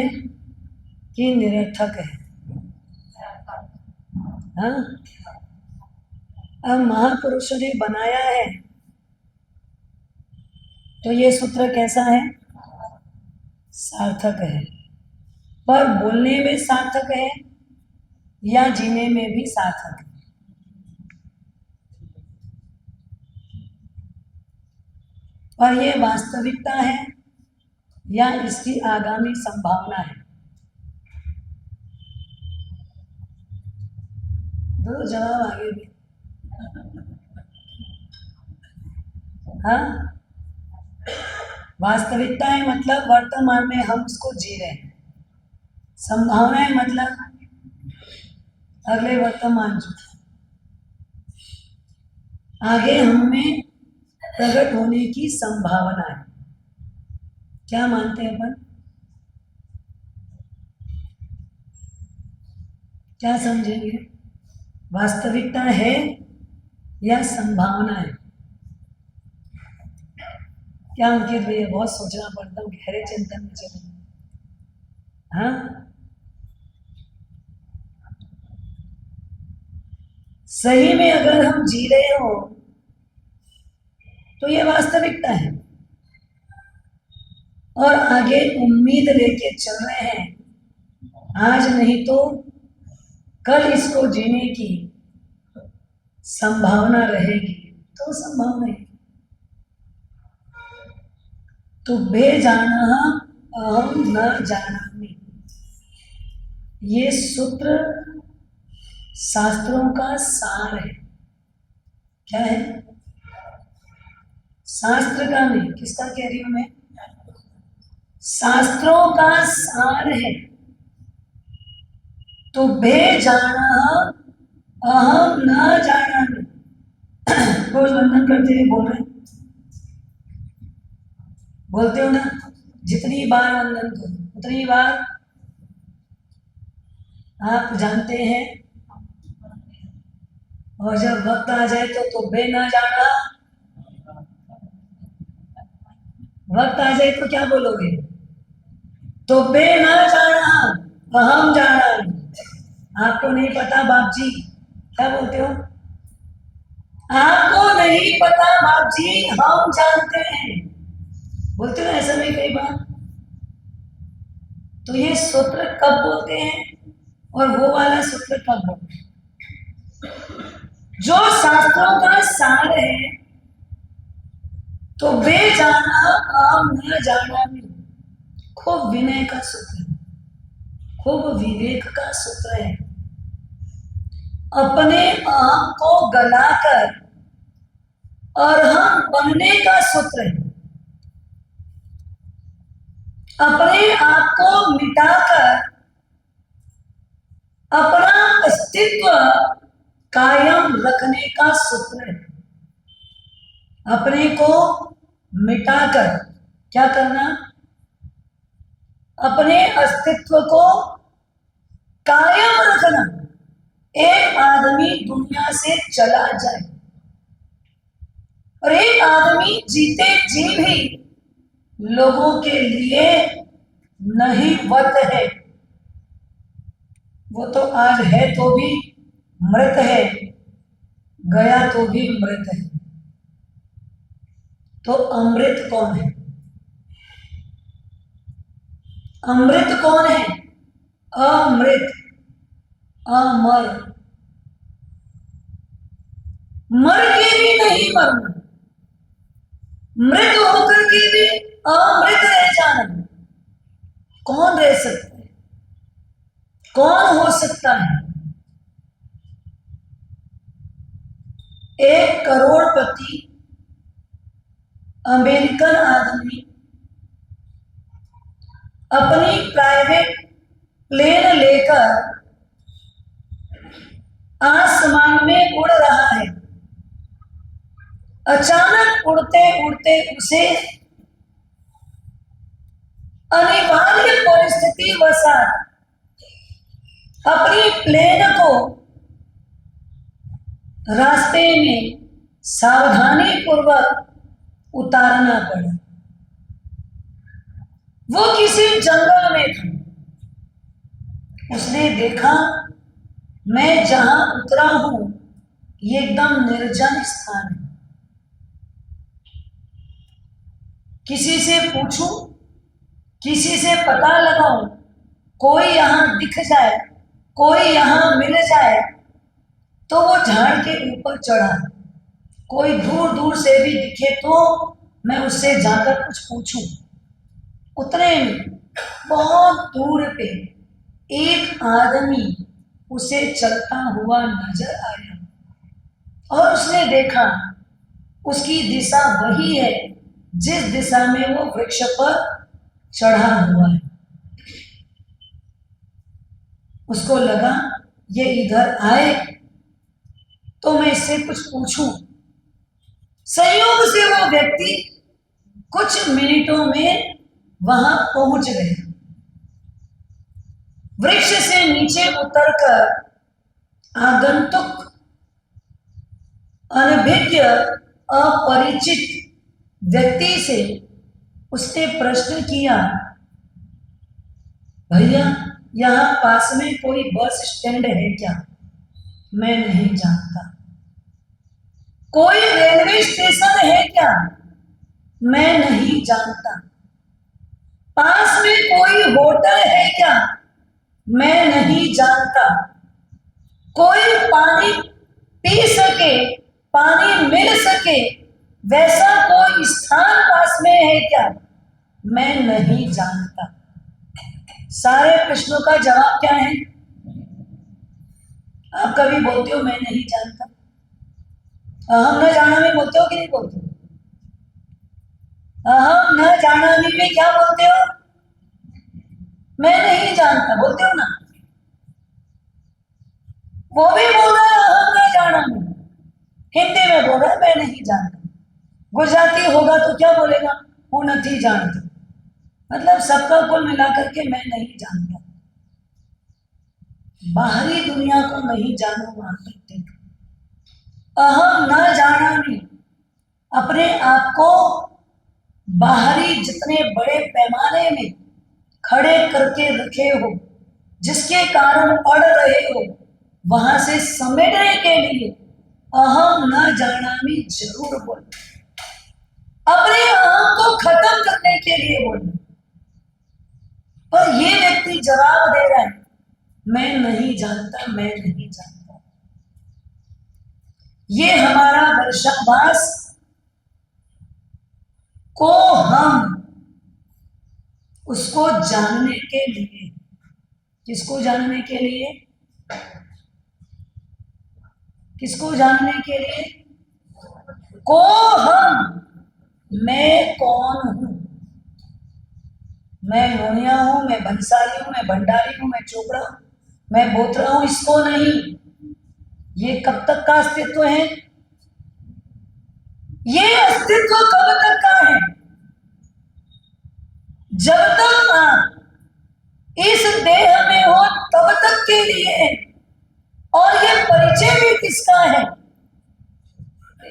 कि निरर्थक है? हाँ, अब महापुरुषों ने बनाया है तो ये सूत्र कैसा है? सार्थक है। पर बोलने में सार्थक है या जीने में भी सार्थक है? और ये वास्तविकता है या इसकी आगामी संभावना है? दो जवाब आगे भी। हाँ, वास्तविकता है मतलब वर्तमान में हम उसको जी रहे हैं। संभावना है मतलब अगले वर्तमान जो आगे हमें प्रकट होने की संभावना है। क्या मानते हैं अपन? क्या समझेंगे? वास्तविकता है या संभावना है? क्या अंकित भैया, बहुत सोचना पड़ता है, गहरे चिंतन में चले। हाँ, सही में अगर हम जी रहे हो तो ये वास्तविकता है, और आगे उम्मीद लेके चल रहे हैं, आज नहीं तो कल इसको जीने की संभावना रहेगी, तो संभावना है। तो बेजाना अहम न जानामि, ये सूत्र शास्त्रों का सार है। क्या है? शास्त्र का नहीं, किसका कह रही हूं मैं? शास्त्रों का सार है। तो बेजाना अहम न जानामि, रोज वंदन करते हुए बोल रहे हैं, बोलते हो ना, जितनी बार वंदन करो उतनी बार आप जानते हैं। और जब वक्त आ जाए तो बे ना जाना, वक्त आ जाए तो क्या बोलोगे? तो बे ना जाना अहम जाना। आपको नहीं पता बाप जी, क्या बोलते हो? आपको नहीं पता बाप जी, हम जानते हैं, बोलते हो ना ऐसा नहीं कई बार। तो ये सूत्र कब बोलते हैं और वो वाला सूत्र कब बोलते हैं? जो शास्त्रों का सार है, तो बेजाना आम न जाना भी खूब विनय का सूत्र है, खूब विवेक का सूत्र है। अपने आम को गलाकर और हम बनने का सूत्र है। अपने आप को मिटाकर अपना अस्तित्व कायम रखने का सूत्र है। अपने को मिटाकर क्या करना? अपने अस्तित्व को कायम रखना। एक आदमी दुनिया से चला जाए और एक आदमी जीते जी भी लोगों के लिए नहीं वत है, वो तो आज है तो भी मृत है, गया तो भी मृत है। तो अमृत कौन है? अमृत कौन है? अमृत, अमर, मर के भी नहीं मरना, मृत होकर के भी अमृत रह जाना। कौन रह सकता है? कौन हो सकता है? 1 करोड़पति अमेरिकन आदमी अपनी प्राइवेट प्लेन लेकर आसमान में उड़ रहा है। अचानक उड़ते उड़ते उसे अनिवार्य परिस्थिति वसात अपनी प्लेन को रास्ते में सावधानी पूर्वक उतारना पड़ा। वो किसी जंगल में था। उसने देखा मैं जहां उतरा हूं ये एकदम निर्जन स्थान है। किसी से पूछूं, किसी से पता लगाऊं, कोई यहां दिख जाए, कोई यहां मिल जाए तो वो झाड़ के ऊपर चढ़ा। कोई दूर दूर से भी दिखे तो मैं उससे जाकर कुछ पूछूं। उतने में बहुत दूर पे एक आदमी उसे चलता हुआ नजर आया और उसने देखा उसकी दिशा वही है जिस दिशा में वो वृक्ष पर चढ़ा हुआ है। उसको लगा ये इधर आए तो मैं इससे कुछ पूछूं। संयोग से वो व्यक्ति कुछ मिनटों में वहां पहुंच गए। वृक्ष से नीचे उतरकर आगंतुक अनभिज्ञ अपरिचित व्यक्ति से उसने प्रश्न किया, भैया यहाँ पास में कोई बस स्टैंड है क्या? मैं नहीं जानता। कोई रेलवे स्टेशन है क्या? मैं नहीं जानता। पास में कोई होटल है क्या? मैं नहीं जानता। कोई पानी पी सके, पानी मिल सके वैसा कोई स्थान पास में है क्या? मैं नहीं जानता। सारे प्रश्नों का जवाब क्या है? आप कभी बोलते हो मैं नहीं जानता? अहम न जानामि बोलते हो कि नहीं बोलते हो? अहम न जानामि में क्या बोलते हो? मैं नहीं जानता बोलते हो ना। वो भी बोल रहा है अहम न जानामि, हिंदी में बोल रहा है मैं नहीं जानता। गुजराती होगा तो क्या बोलेगा? हूँ नहीं जानता। मतलब सबका कुल मिलाकर के मैं नहीं जानता। बाहरी दुनिया को नहीं जानूंगा। अहम न जानामि अपने आप को बाहरी जितने बड़े पैमाने में खड़े करके रखे हो, जिसके कारण अड़ रहे हो, वहां से समेटने के लिए अहम न जानामि जरूर बोल। अपने अहम को खत्म करने के लिए बोलना। पर ये व्यक्ति जवाब दे रहा है मैं नहीं जानता, मैं नहीं जानता। ये हमारा वर्षाभास को हम उसको जानने के लिए, किसको जानने के लिए? किसको जानने के लिए? को हम, मैं कौन हूं? मैं नोनिया हूं, मैं भंसाली हूं, मैं भंडारी हूं, मैं चोपड़ा हूं, मैं बोथरा हूं, इसको नहीं। ये कब तक का अस्तित्व है? ये अस्तित्व कब तक का है? जब तक आप इस देह में हो तब तक के लिए है। और ये परिचय भी किसका है?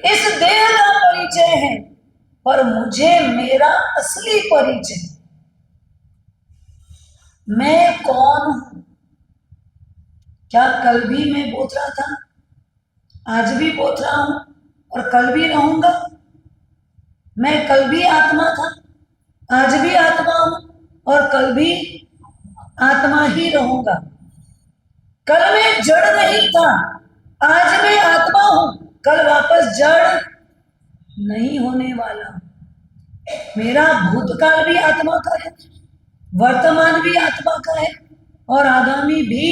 इस देह का परिचय है, पर मुझे मेरा असली परिचय, मैं कौन हूं? क्या कल भी मैं बोथरा था, आज भी बोथरा हूं और कल भी रहूंगा? मैं कल भी आत्मा था, आज भी आत्मा हूं और कल भी आत्मा ही रहूंगा। कल मैं जड़ नहीं था, आज मैं आत्मा हूं, कल वापस जड़ नहीं होने वाला। मेरा भूतकाल भी आत्मा का है, वर्तमान भी आत्मा का है और आगामी भी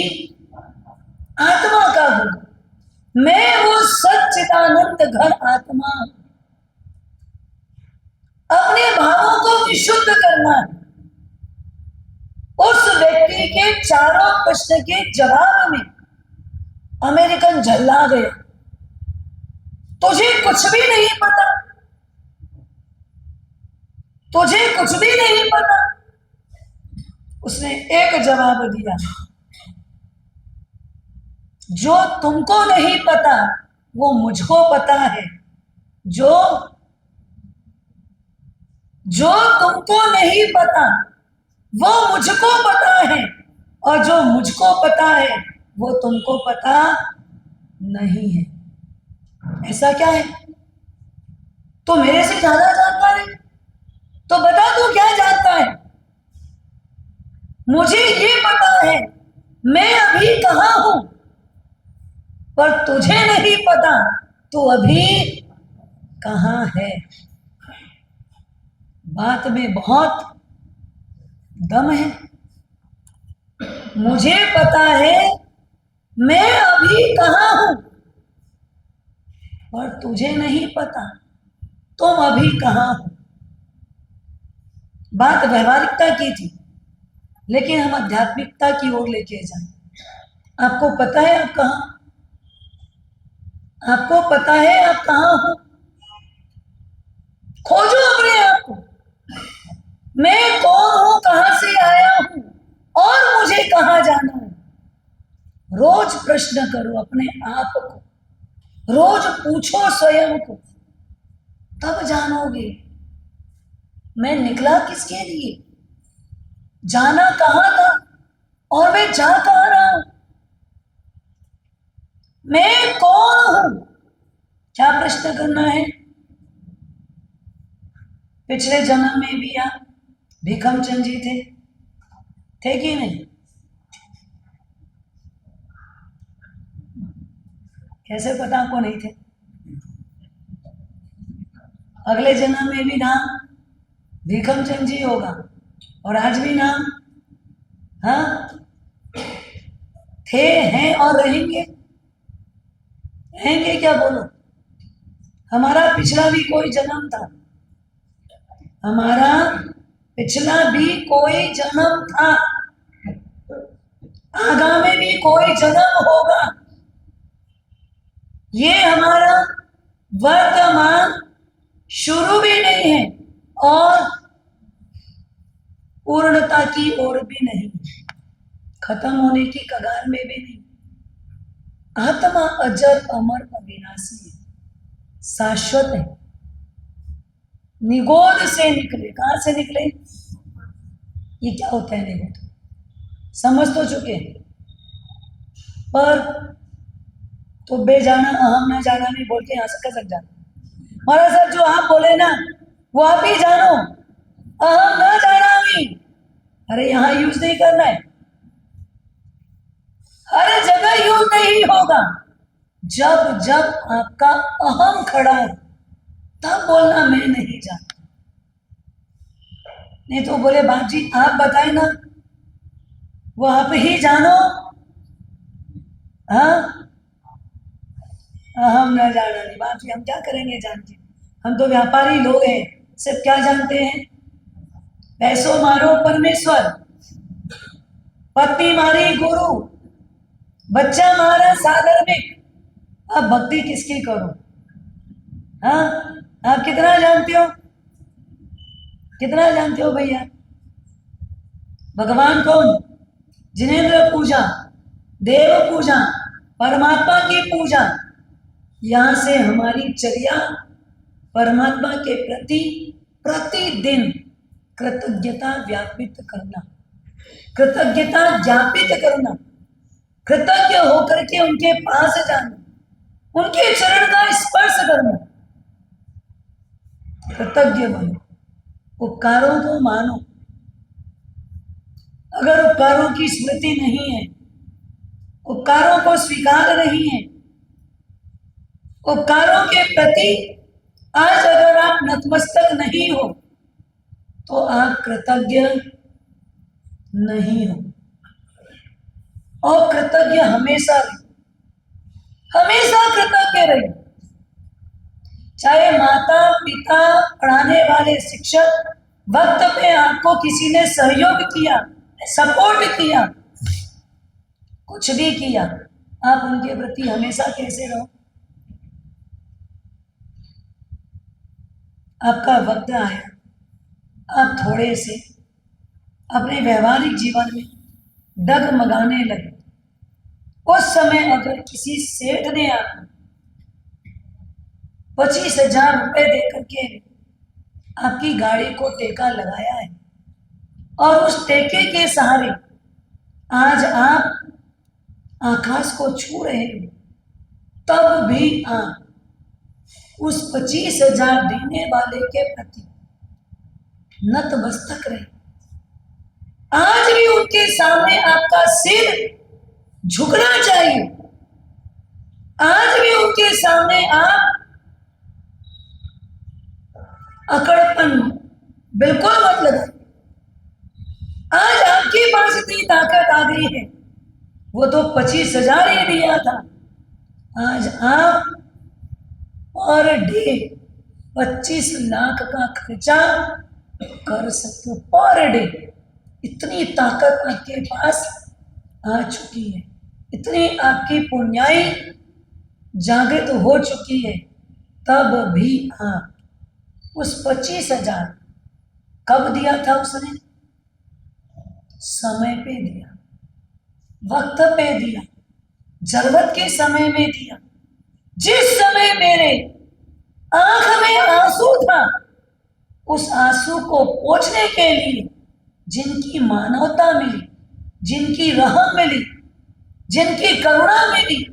आत्मा का हूं। मैं वो सच्चिदानंद घर आत्मा हूं। अपने भावों को विशुद्ध करना है। उस व्यक्ति के चारों प्रश्न के जवाब में अमेरिकन झल्ला गया। तुझे कुछ भी नहीं पता, तुझे कुछ भी नहीं पता। उसने एक जवाब दिया, जो तुमको नहीं पता वो मुझको पता है। जो तुमको नहीं पता वो मुझको पता है, और जो मुझको पता है वो तुमको पता नहीं है। ऐसा क्या है? तो मेरे से ज्यादा जानता है, तो बता तू क्या जानता है? मुझे ये पता है मैं अभी कहाँ हूं, पर तुझे नहीं पता तू अभी कहाँ है। बात में बहुत दम है। मुझे पता है मैं अभी कहाँ हूं, पर तुझे नहीं पता तुम अभी कहाँ हो। बात व्यवहारिकता की थी, लेकिन हम आध्यात्मिकता की ओर लेके जाए। आपको पता है आप कहाँ, आपको पता है आप कहाँ हो। खोजो अपने आप को। मैं कौन हूं, कहां से आया हूं और मुझे कहां जाना है। रोज प्रश्न करो अपने आप को, रोज पूछो स्वयं को, तब जानोगे मैं निकला किसके लिए, जाना कहां था और मैं जा कहां रहा हूं। मैं कौन हूं, क्या प्रश्न करना है। पिछले जन्म में भी आप भीखम चंद जी थे कि नहीं? कैसे पता आपको नहीं थे? अगले जन्म में भी नाम भीखम चंद जी होगा और आज भी नाम, हाँ, थे, हैं और रहेंगे। रहेंगे क्या बोलो? हमारा पिछला भी कोई जन्म था, हमारा पिछला भी कोई जन्म था, आगामी भी कोई जन्म होगा। ये हमारा वर्तमान शुरू भी नहीं है और पूर्णता की ओर भी नहीं, खत्म होने की कगार में भी नहीं। आत्मा अजर अमर अविनाशी है, शाश्वत है। निगोद से निकले, कहां से निकले? ये क्या होता है निगोद? समझ तो चुके, पर तो बेजाना अहम न जाना नहीं बोल के यहां से खसक जाना। महाराज साहब जो आप बोले ना वो आप ही जानो, अहम न जाना भी। अरे यहां यूज नहीं करना है, हर जगह यूज नहीं होगा। जब जब आपका अहम खड़ा है तब बोलना मैं नहीं जानता। नहीं तो बोले बाप जी आप बताए ना, वो आप ही जानो। हाँ, हम न जाना नहीं बाप जी, हम क्या करेंगे जान के। हम तो व्यापारी लोग हैं, सिर्फ क्या जानते हैं, पैसों मारो परमेश्वर, पत्नी मारी गुरु, बच्चा मारा साधर्मिक, अब भक्ति किसकी करो। हाँ, आप कितना जानते हो, कितना जानते हो भैया? भगवान कौन? जिनेंद्र पूजा, देव पूजा, परमात्मा की पूजा। यहां से हमारी चर्या परमात्मा के प्रति प्रतिदिन कृतज्ञता व्यापित करना, कृतज्ञता ज्ञापित करना, कृतज्ञ होकर के उनके पास जाना, उनके चरण का स्पर्श करना। कृतज्ञ बनो, उपकारों को मानो। अगर उपकारों की स्मृति नहीं है, उपकारों को स्वीकार नहीं है, उपकारों के प्रति आज अगर आप नतमस्तक नहीं हो तो आप कृतज्ञ नहीं हो। और कृतज्ञ हमेशा हमेशा कृतज्ञ रहे। चाहे माता पिता, पढ़ाने वाले शिक्षक, वक्त पे आपको किसी ने सहयोग किया, सपोर्ट किया, कुछ भी किया, आप उनके प्रति हमेशा कैसे रहो। आपका वक्त आया, आप थोड़े से अपने व्यवहारिक जीवन में डगमगाने लगे। उस समय अगर किसी सेठ ने आपको 25,000 रुपए देकर के आपकी गाड़ी को टेका लगाया है और उस टेके के सहारे आज आप आकाश को छू रहे हो, तब भी आप उस 25,000 देने वाले के प्रति नतमस्तक रहे। आज भी उनके सामने आपका सिर झुकना चाहिए। आज भी उनके सामने आप अकड़पन बिल्कुल मत लगाइए। आज आपके पास इतनी ताकत आ गई है, वो तो 25,000 ही दिया था, आज आप पर डे 25 लाख का खर्चा कर सकते हो पर डे। इतनी ताकत आपके पास आ चुकी है, इतनी आपकी पुण्याई जागृत हो चुकी है, तब भी आप उस 25,000 कब दिया था उसने? समय पे दिया, वक्त पे दिया, जरूरत के समय में दिया। जिस समय मेरे आंख में आंसू था, उस आंसू को पोंछने के लिए जिनकी मानवता मिली, जिनकी रहम मिली, जिनकी करुणा मिली,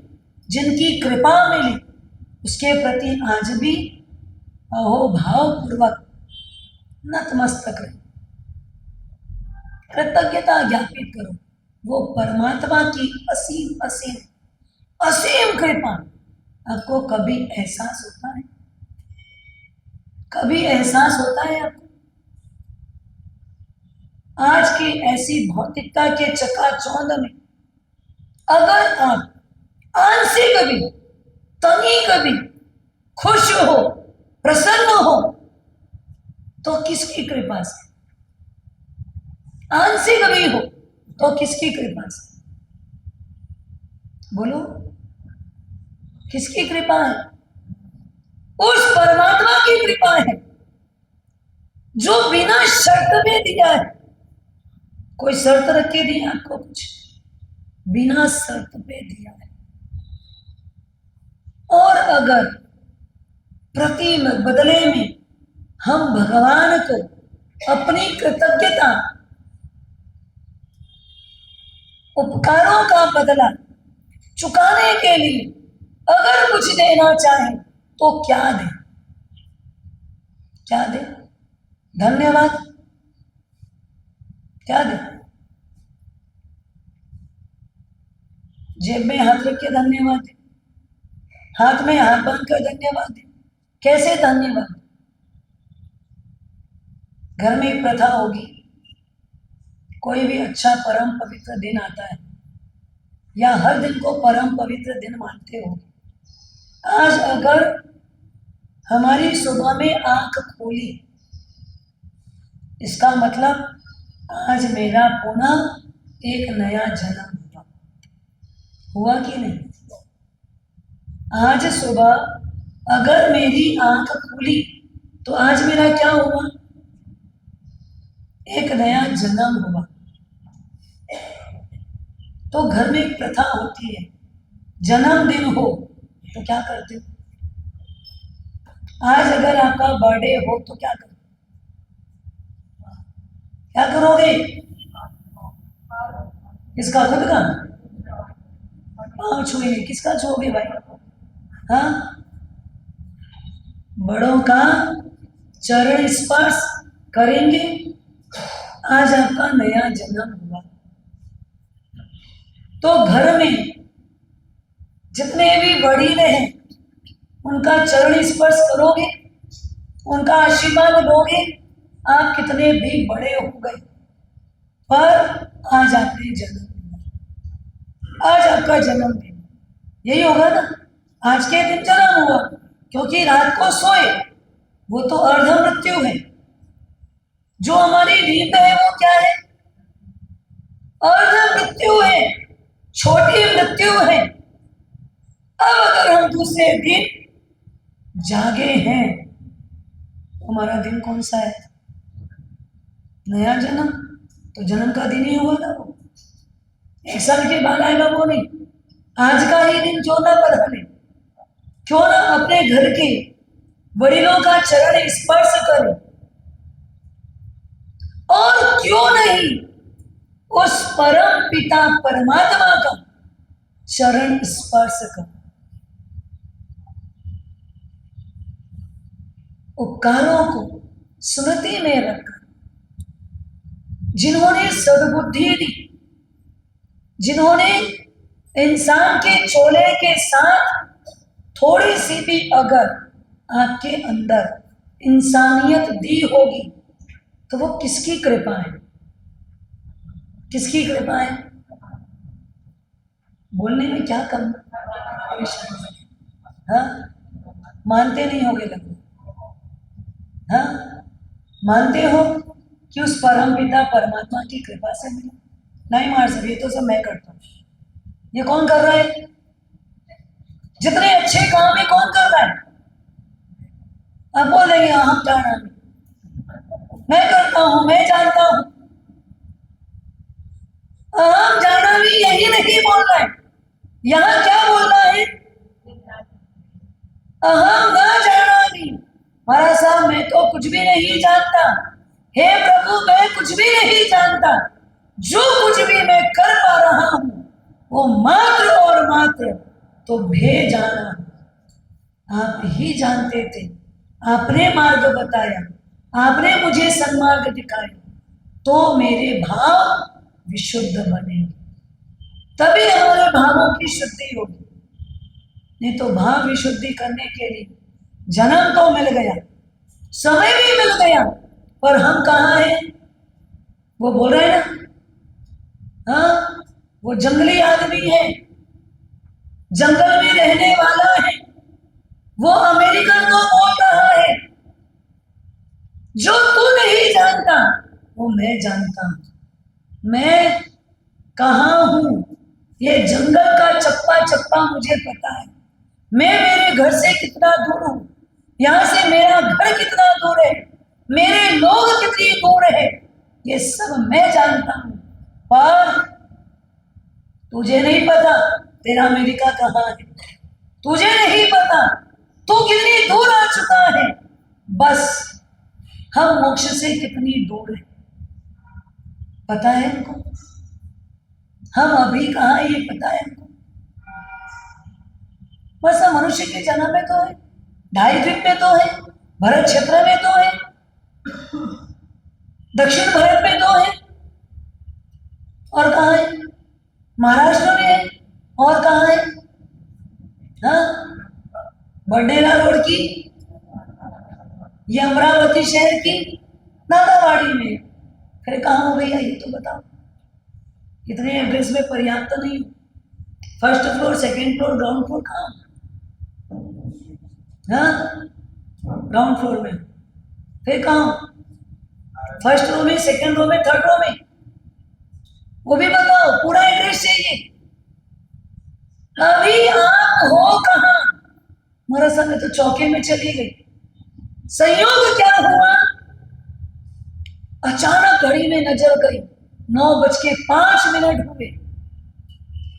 जिनकी कृपा मिली, उसके प्रति आज भी अहोभाव पूर्वक नतमस्तक रहे, कृतज्ञता ज्ञापित करो। वो परमात्मा की असीम असीम असीम कृपा आपको कभी एहसास होता है? कभी एहसास होता है आपको? आज की ऐसी भौतिकता के चकाचौंध में अगर आप आंशिक भी, तनिक भी खुश हो, प्रसन्न हो, तो किसकी कृपा से? आंशिक भी हो तो किसकी कृपा से? बोलो, किसकी कृपा है? उस परमात्मा की कृपा है जो बिना शर्त में दिया है। कोई शर्त रख के दिया आपको? कुछ बिना शर्त पे दिया है। और अगर प्रति बदले में हम भगवान को अपनी कृतज्ञता, उपकारों का बदला चुकाने के लिए अगर कुछ देना चाहे तो क्या दे? क्या दे? धन्यवाद? क्या दे? जेब में हाथ रख के धन्यवाद दे, हाथ में हाथ बांध कर धन्यवाद दे। कैसे धन्यवाद? घर में एक प्रथा होगी, कोई भी अच्छा परम पवित्र दिन आता है या हर दिन को परम पवित्र दिन मानते हो। आज अगर हमारी सुबह में आंख खोली, इसका मतलब आज मेरा पुनः एक नया जन्म हुआ। हुआ कि नहीं? आज सुबह अगर मेरी आंख खुली तो आज मेरा क्या हुआ? एक नया जन्म हुआ। तो घर में एक प्रथा होती है, जन्मदिन हो तो क्या करते हो? आज अगर आपका बर्थडे हो तो क्या करोगे? क्या करोगे? किसका? खुद का पाँव छुएंगे। किसका छुओगे भाई? हाँ, बड़ों का चरण स्पर्श करेंगे। आज आपका नया जन्म हुआ, तो घर में जितने भी वडील हैं उनका चरण स्पर्श करोगे, उनका आशीर्वाद लोगे, आप कितने भी बड़े हो गए पर आज आपने जन्म लिया, आज आपका जन्मदिन यही होगा ना। आज के दिन जन्म हुआ क्योंकि रात को सोए, वो तो अर्ध मृत्यु है। जो हमारी नींद है वो क्या है? अर्ध मृत्यु है, छोटी मृत्यु है। अब अगर हम दूसरे दिन जागे हैं, हमारा दिन कौन सा है? नया जन्म, तो जन्म का दिन ही हुआ ना वो। 1 साल के बाद आएगा वो नहीं, आज का ही दिन क्यों ना बढ़ा ले, क्यों ना अपने घर के वडीलों का चरण स्पर्श करें, और क्यों नहीं उस परम पिता परमात्मा का चरण स्पर्श करें। उपकारों को स्मृति में रखकर, जिन्होंने सद्बुद्धि दी, जिन्होंने इंसान के चोले के साथ थोड़ी सी भी अगर आपके अंदर इंसानियत दी होगी, तो वो किसकी कृपा है? किसकी कृपा है? बोलने में क्या कम? हाँ, मानते नहीं होगे लगभग। हाँ, मानते हो कि उस परम पिता परमात्मा की कृपा से मिला? नहीं मार सकते, ये तो सब मैं करता हूँ। ये कौन कर रहा है? जितने अच्छे काम है कौन कर रहा है? अब बोलेंगे हम जाना नहीं, मैं करता हूं, मैं जानता हूं। हम जाना भी यही नहीं बोल रहा है, यहां क्या बोल रहा है? अहम ना जाना नहीं। महाराज साहब, मैं तो कुछ भी नहीं जानता। हे प्रभु, मैं कुछ भी नहीं जानता। जो कुछ भी मैं कर पा रहा हूं वो मात्र और मात्र तो भेद जाना। आप ही जानते थे, आपने मार्ग बताया, आपने मुझे सन्मार्ग दिखाया, तो मेरे भाव विशुद्ध बनेंगे, तभी हमारे भावों की शुद्धि होगी। नहीं तो भाव विशुद्धि करने के लिए जन्म तो मिल गया, समय भी मिल गया, पर हम कहाँ हैं? वो बोल रहे हैं ना, हाँ, वो जंगली आदमी है, जंगल में रहने वाला है, वो अमेरिकन को बोल रहा है, जो तू नहीं जानता वो मैं जानता हूं। मैं कहाँ हूं ये जंगल का चप्पा चप्पा मुझे पता है। मैं मेरे घर से कितना दूर हूं, यहां से मेरा घर कितना दूर है, मेरे लोग कितनी दूर है, ये सब मैं जानता हूं। पर तुझे नहीं पता तेरा अमेरिका कहाँ है, तुझे नहीं पता तू कितनी दूर आ चुका है। बस हम मोक्ष से कितनी दूर है पता है हमको, हम अभी कहाँ है ये पता है हमको। बस हम मनुष्य के जन्म में तो है, ढाई द्वीप में तो है, भरत क्षेत्र में तो है, दक्षिण भारत में तो है, और कहाँ है? महाराष्ट्र में है, और कहाँ है? हाँ, बरडेला रोड की, ये अमरावती शहर की नागावाड़ी में। फिर कहाँ हो भैया ये तो बताओ, इतने एड्रेस में पर्याप्त तो नहीं। First floor, second floor, ground floor कहाँ? हाँ, ग्राउंड फ्लोर में। फिर कहाँ? फर्स्ट रो में, सेकंड रो में, थर्ड रो में, वो भी बताओ, पूरा एड्रेस चाहिए। अभी आप हो कहाँ? हमारा समय तो चौके में चली गई। संयोग क्या हुआ, अचानक घड़ी में नजर गई, 9:05 हुए।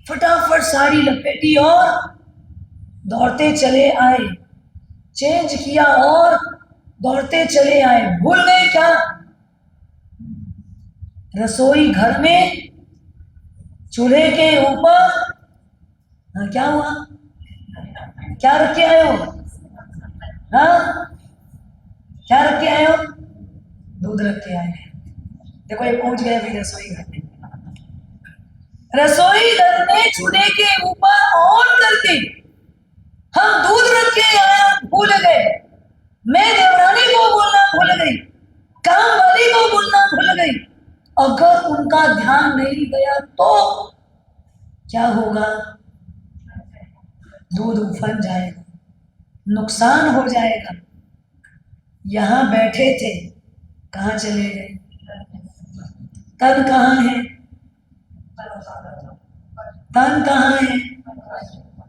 फटाफट साड़ी लपेटी और दौड़ते चले आए, चेंज किया और दौड़ते चले आए। भूल गए क्या? रसोई घर में चूल्हे के ऊपर क्या हुआ? क्या रख के आए हो? हाँ, क्या रख के आए हो? दूध रख के आए। देखो ये पहुंच गया अभी रसोई घर में। रसोई घर में चूल्हे के ऊपर ऑन करके हम दूध रख के आया, भूल गए। मैं देवरानी को बोलना भूल गई, काम वाली को बोलना भूल गई। अगर उनका ध्यान नहीं गया तो क्या होगा? दूध उफन जाएगा, नुकसान हो जाएगा। यहां बैठे थे, कहां चले गए? तन कहां है? तन कहां है?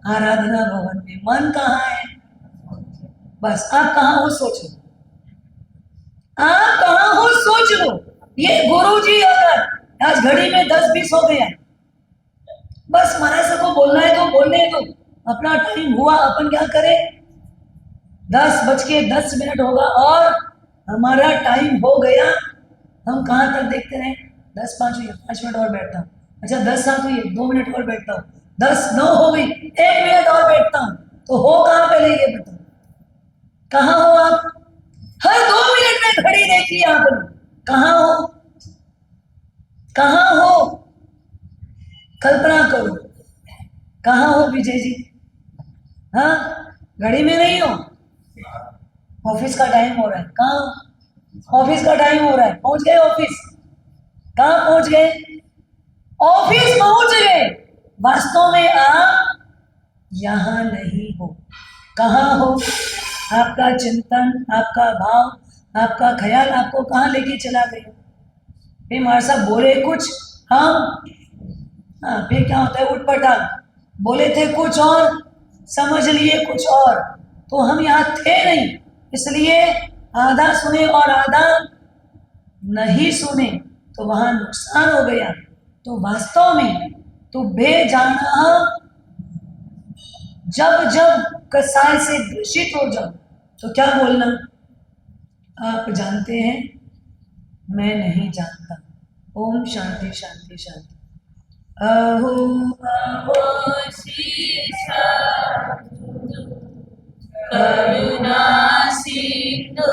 आराधना भवन में। मन कहां है? बस आप कहां हो सोच लो, आप कहां हो सोच लो। ये गुरु जी अगर आज घड़ी में 10-20 हो गया, बस महाराज साहब को बोलना है तो बोलने दो, अपना टाइम हुआ, अपन क्या करें? 10:10 होगा और हमारा टाइम हो गया। हम कहाँ तक देखते रहे? 10:05 हुई, 5 मिनट और बैठता हूँ। अच्छा 10:07 हुई, 2 मिनट और बैठता हूँ। 10:09 हो गई, 1 मिनट और बैठता हूँ। तो हो कहाँ पहले ये बताओ, कहाँ हो आप? हर 2 मिनट में घड़ी देखी आपने, कहाँ हो? कहाँ हो? कल्पना करो, कहाँ हो विजय जी? हाँ, घड़ी में नहीं हो। ऑफिस का टाइम हो रहा है, कहाँ? ऑफिस का टाइम हो रहा है, पहुंच गए ऑफिस? कहाँ पहुंच गए? ऑफिस पहुंच गए। वास्तव में आप यहां नहीं हो। कहाँ हो? आपका चिंतन, आपका भाव, आपका ख्याल आपको कहाँ लेके चला गया? फिर हमारे साहब बोले कुछ, हम फिर क्या होता है? उठ पटांग, बोले थे कुछ और, समझ लिए कुछ और। तो हम यहाँ थे नहीं, इसलिए आधा सुने और आधा नहीं सुने, तो वहां नुकसान हो गया। तो वास्तव में तो बेजाना जब जब कसाय से दूषित हो जाओ तो क्या बोलना? आप जानते हैं, मैं नहीं जानता। ओम शांति शांति शांति। अहो अहो शीर्षा करुणा सिंधु